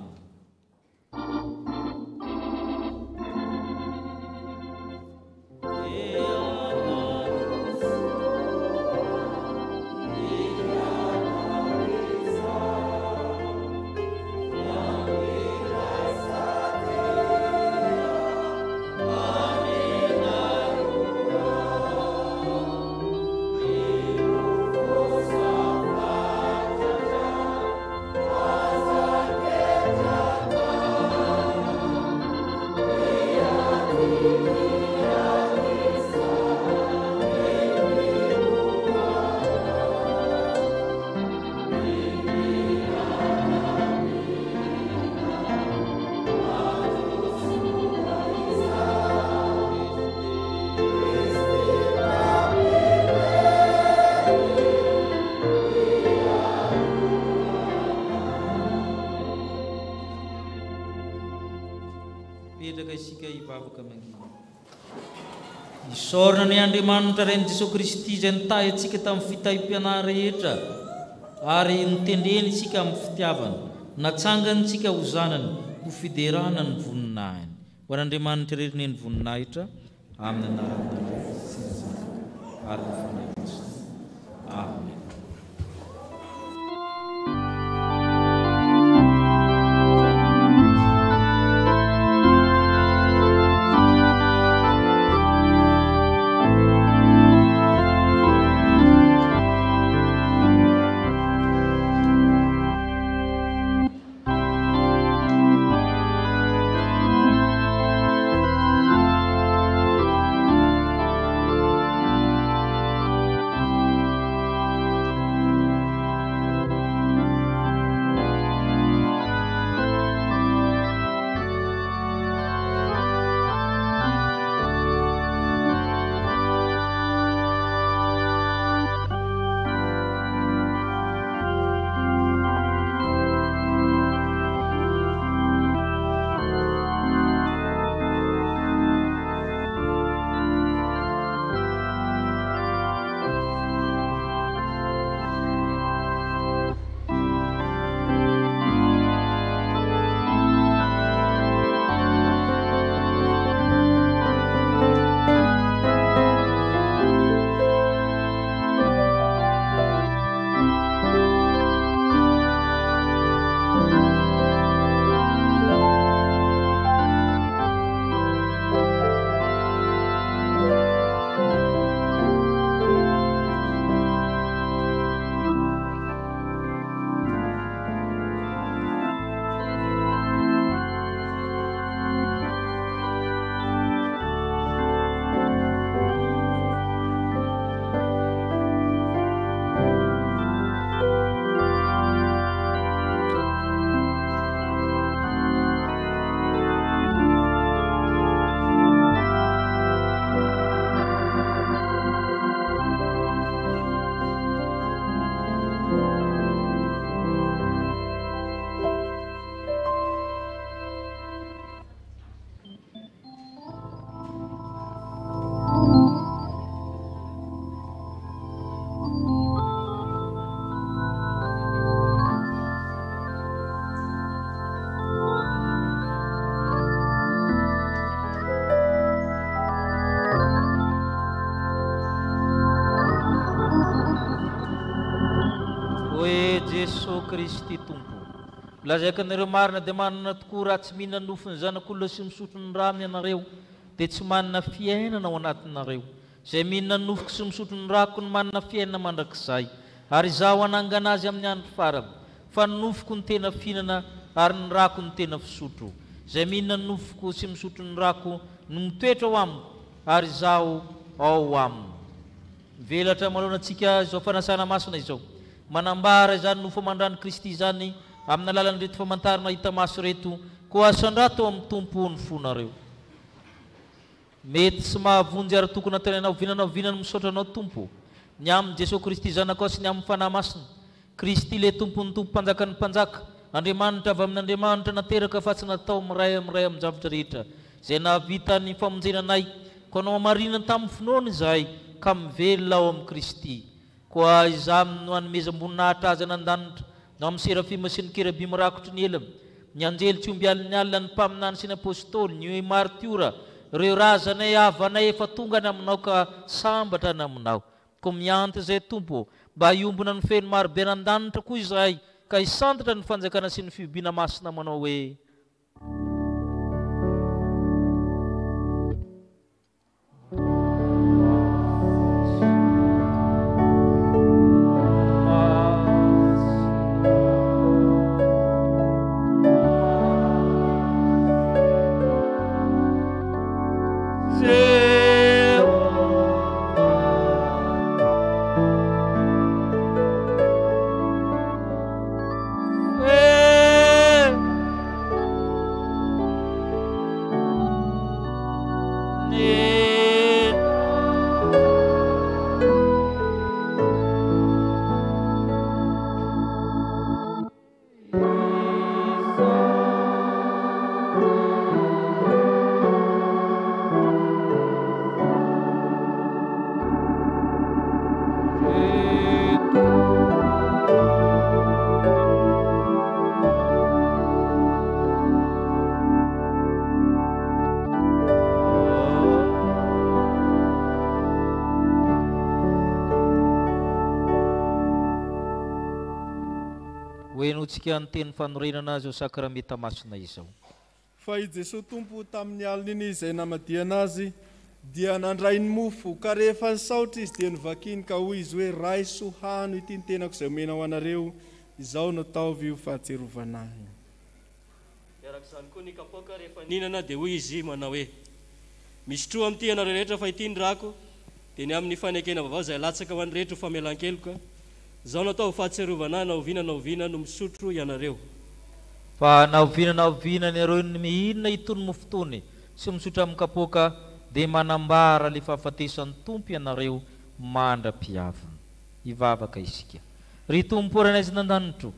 Speaker 1: Isorana ny Andriamanitra reny Jesosy Kristy izay nitahy antsika tamin'ny fitaim-piana rehetra ary nitendreny isika amin'ny fitiavana, natsangantsika ho zanany, ho fiderana ny voninahiny. Ho an'Andriamanitra reny ny voninahitra amin'ny anaran'ny ary ny fanahy Kristo. Amen. Jesosy Kristy Tompo, lazaiko anareo marina dia manana tokoa raha tsy mihinana nofony zanak'olona sy misotro ny rano ianareo dia tsy manana fiainana ao anatinareo. Izay mihinana nofoko sy misotro ny rako ny manana fiainana mandrakizay, ary izaho hanangana azy amin'ny andro farany. Fa ny nofoko ny tena fihinana ary ny rako ny tena fisotro. Izay mihinana nofoko sy misotro ny rako no mitoetra ao amiko ary izaho ao aminy. Velatra malona antsika izao fanasana masina izao, manambara izany nofo mandrany Kristy zany amin'ny alalan'ny reto famantarana hita maso reto, koa asandrato amin'ny tompo ny fonareo. Mety sy mahavonjy ary tokony ataonao vinanao vinany misaotra anao tompo, ny amin'ny Jesosy Kristy zanaka sy ny amin'ny fanahy masina Kristy le tompony tompo mpanjaka ny mpanjaka Andriamanitra avy amin'Andriamanitra nateraka fa tsy natao miray amin'ny zavatra rehetra izay nahavita ny famonjenanay ko anao marina tamin'ny finoana izahay ka mivelona ao amin'ny Kristy koa izaho no hanomezam-boninahitra azy an-danitra no amin'ny serafima sy ny kerabi mirakotry ny elany ny anjely tsy omby aliny alina ny mpaminany sy ny apôstôly ny martiora ireo razanay havanay efa tonga ny aminao ka sambatra ny aminao ko mianty izay tompo mba hiombona ny feno marobe an-danitra koa izahay ka hisantatra ny fanjakana sy ny fiobina masina manao hoe tsika ny teny fanorenana azy ao sakramenta masina izao
Speaker 2: fa i Jesosy tompo tamin'ny alina iny izay namadiana azy dia nandray ny mofo ka rehefa nisaotra izy dia nivakiny ka hoy izy hoe ray sohano ity ny tenako izay omena ho anareo izao nataovy io fahatserovanahy
Speaker 3: Arak'izany koa ny kapoaka rehefa ninana dia hoy izy manao hoe misy tro amin'ity ianareo rehetra fa ity ny rako dia ny amin'ny fanekena vaovao izay latsaka ho an'ny rehetra ho famelan-keloka zao natao fahatserovana naoviana no misotro ianareo
Speaker 1: fa naoviana ny ireo ny mihinana itony mofo tony sy misotra amin'ny kapoaka dia manambara le fahafatesan'ny tompo ianareo mandra-piavana hivavaka isika ry tompo oranaizy nan-danitro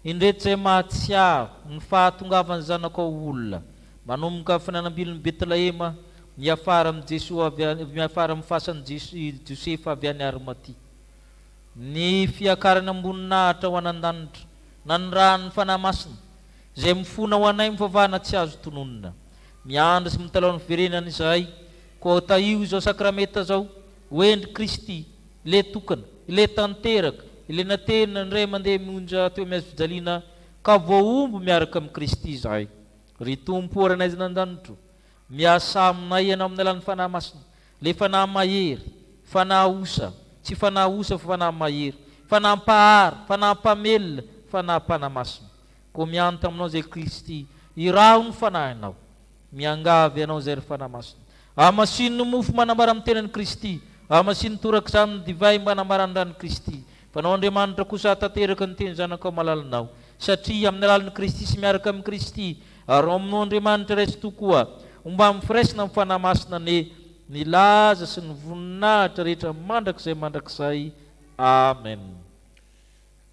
Speaker 1: indreto izay mahatsiaro ny fahatongavany zanako ao olona manomboka finanambilon'ny Betlehema miafara amin'ny Jesosy miafara amin'ny fasan'ny Josefa avy any Arimatia ny fiakarana amboninahitra ho anan-danitra nanyrahany fanahy masina izay mifona ho anay mivavahana tsy azo tononona miandry sy mitalao ny fiverenana izahay koa tahio izao sakramenta zao hoendry Kristy le tokana le tanteraka ile natena ny ray mandeha monja teo miazy fijaliana ka voaombo miaraka amin'ny Kristy izahay ry tompo oranaizy nan-danitro miasa aminay ianao amin'ny alan'ny fanahy masina le fanahy mahery fanahy osa tsy fanahy osa fa fanahy mahery fanahy mpahary fanahy mpamelona fanahy mpanamasina ko mianta aminao zay Kristy iraho ny fanahinao miangavy ianao zay ry fanahy masina amasiny ny mofo manambara amin'ny tenan'ny Kristy amasiny toraka izany ny divay manambara ny ran'ny Kristy fanao Andriamanitra kosa tanteraka ny teny zanakao malalinao satria amin'ny alalan'ny Kristy sy miaraka amin'ny Kristy ary aminao Andriamanitra raisy tokoa mba mifiraisina amin'ny fanahy masina ny laza sy ny voninahitra rehetra mandrakizay amen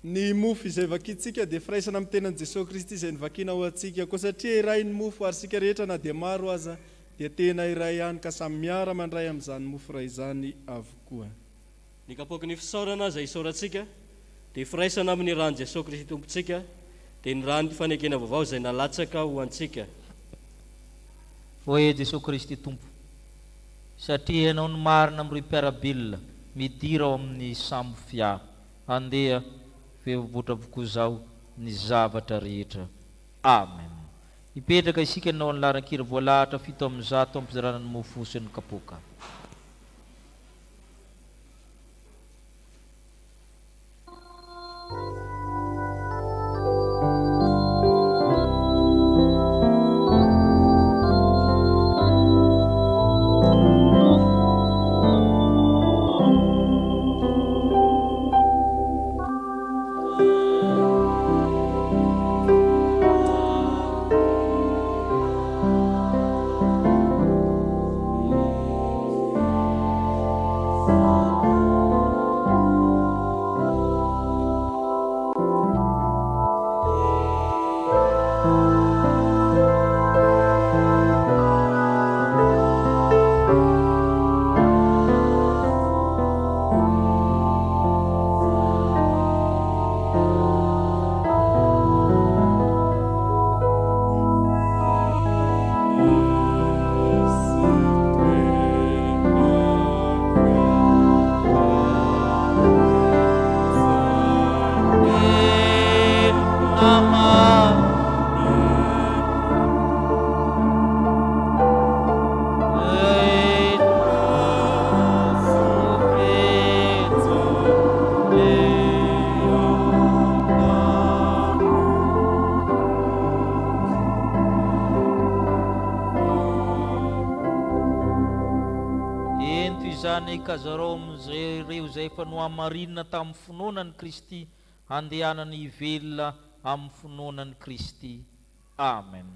Speaker 2: ny mofo izay vakitsika dia firaisana amin'ny tenan'i Jesosy Kristy izay nivakina ho antsika koa satria iray ny mofo ary sika rehetra na dia maro aza dia tena iray ihany ka samy miara mandray amin'izany mofo iray izany avokoa
Speaker 3: ny kapoaka ny fisaorana izay isaorantsika dia firaisana amin'ny rany Jesosy Kristy tompontsika dia ny rany fanekena vaovao izay nalatsaka ho antsika
Speaker 1: hoe Jesosy Kristy tompo satria ianao ny marina amin'ireo mpiarabelona midira ao amin'ny sambo fiara andeha fevobotra avokoa zao ny zavatra rehetra amen hipetraka isika ianao ny laran-kira voalahatra 7:100 ampizarana ny mofo sy ny kapoaka ikazarao amin'ireo izay efa nohamarinina tamin'ny finoanan'i Kristy handehanana ivelona amin'ny finoanan'i Kristy. Amen.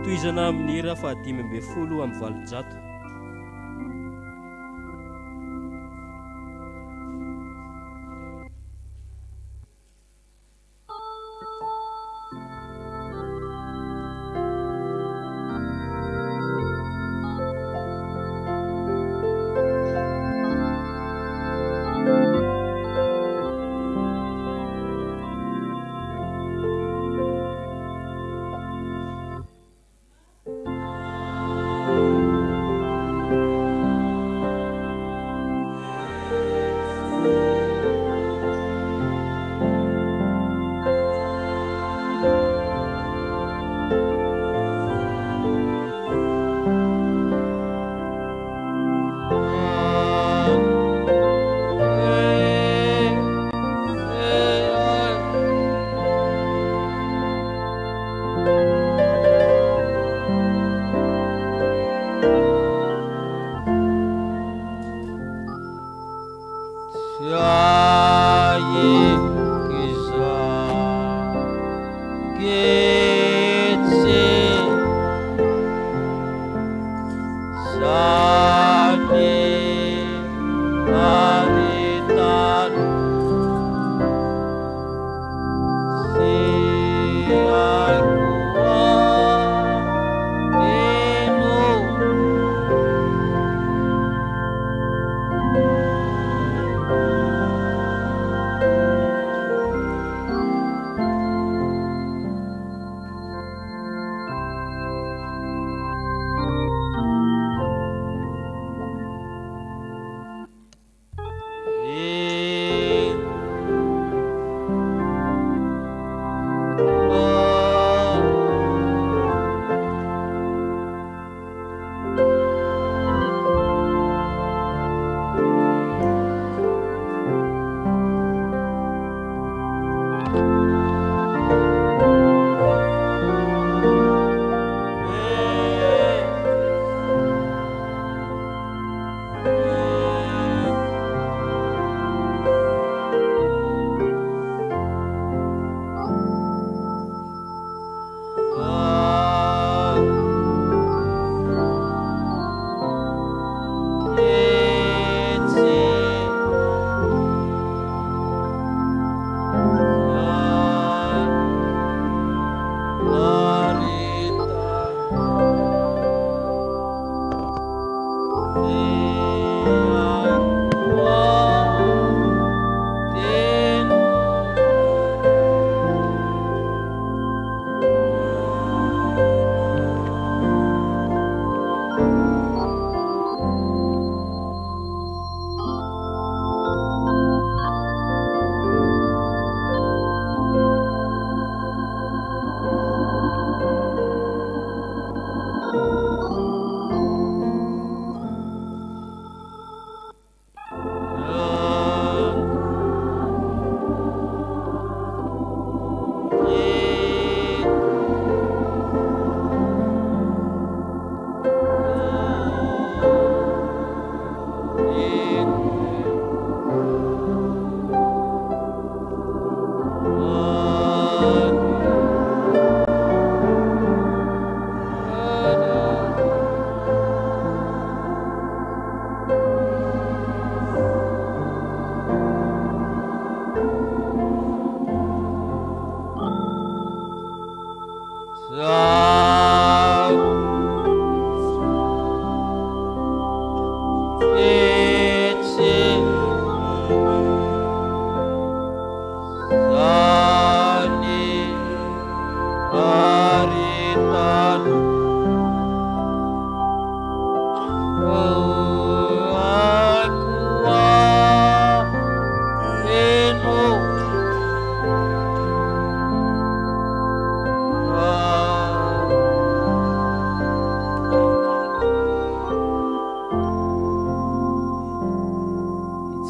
Speaker 3: Toizana amin'ny hira 510 amin'ny valonjato.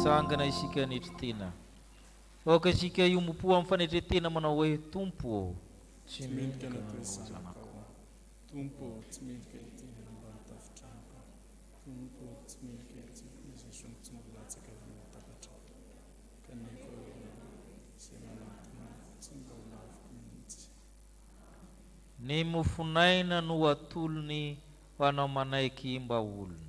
Speaker 1: Sangana isika nitretena. Oka isika iompo amin'ny fanetretena manao hoe Tompo
Speaker 2: tsy mendrika natao zanako. Tompo tsy mendrika ity ambany tafitrano. Tompo tsy mendrika ity Jesosy tsy molatsaka avy tapatra. Kanefa izay manantona tsy mbola afaka mihitsy.
Speaker 1: Ny mofonaina no atolony ho anao manaiky mba olony.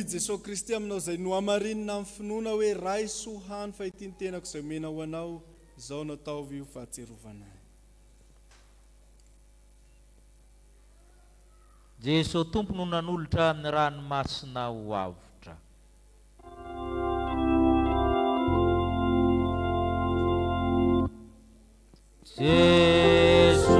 Speaker 2: Jesosy Kristy aminao izay no amarinina amin'ny finoana hoe ray sohany fa ity ny tenako izay omena ho anao, izao nataovy io fahatserovana.
Speaker 1: Jesosy Tompo no nanolotra amin'ny ranomasina ho avotra. Jesosy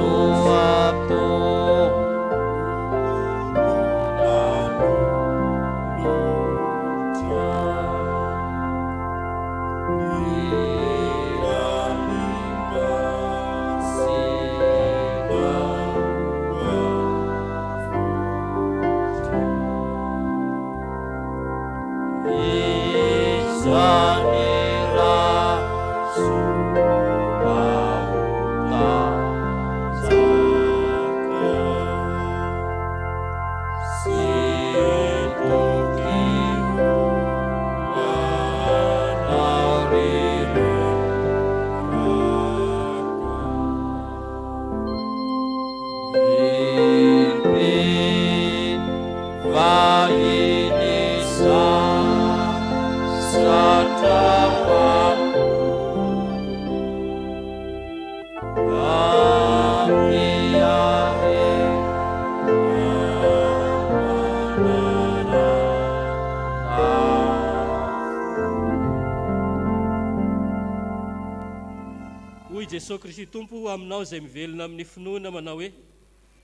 Speaker 3: Jesosy Kristy Tompo aminao izay mivelona amin'ny finoana manao hoe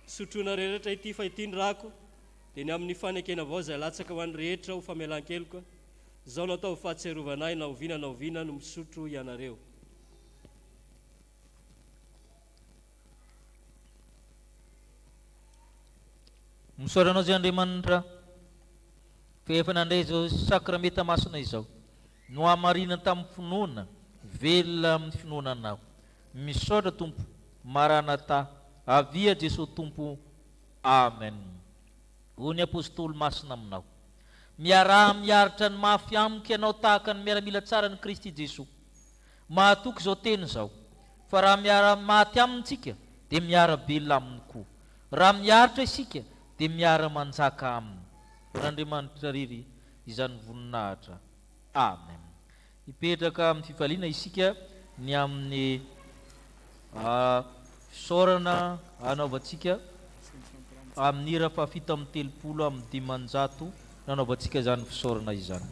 Speaker 3: sotroina rehetra ity fa ity ny rako dia ny amin'ny fanekena avao izay latsaka ho an'ny rehetra ho famelan-keloka izao natao fahatserovanahy na oviana no misotro ianareo.
Speaker 1: Misaoranao zay Andriamanitra fa efa nandray izao sakramenta masina izao no amarina tamin'ny finoana velona amin'ny finoananao. Misaotra Tompo, Maranatha, avia Jesosy Tompo, amen. Hoy ny apôstôly masina aminao. Miaritra ny mafy amiko ianao tahaka ny miaramila tsara ny Kristy Jesosy. Mahatoky izao teny izao, fa raha miara-maty amintsika dia miara-belona aminy koa. Raha miaritra isika dia miara-manjaka aminy. N'Andriamanitra riry izany voninahitra. Amen. Ipetraka amin'ny fifaliana isika ny amin'ny fisaorana anaovantsika amin'ny hira fahafito amin'ny telopolo amin'ny dimanjato nanaovantsika izany fisaorana izany.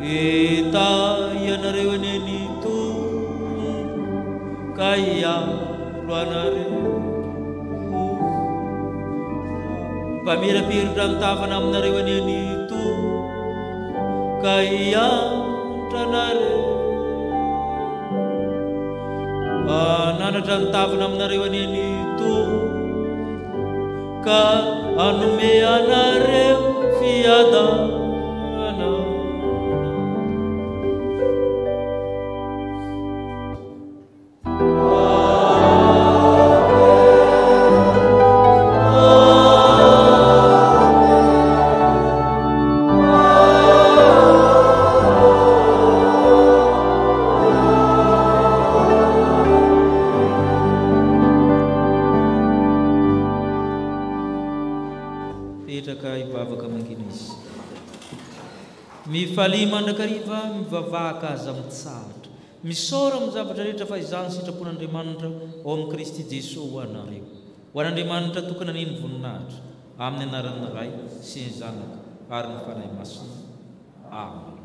Speaker 1: Ita ianareo eny Tompo ka iaro anareo pamirapiritra mitafana aminareo eny Tompo ka ianatra anareo ananatra mitafana aminareo eny Tompo ka anome anareo fiadana mifaly mandrakariva mivavaka aza mitsahatra misora amin'ny zavatra rehetra fa izany sitrapon'Andriamanitra ao amin'ny Kristy Jesosy ho anareo ho an'Andriamanitra tokana niny voninahitra amin'ny anaran'ny Ray sy ny Zanaka ary ny fanahy masina. Amen.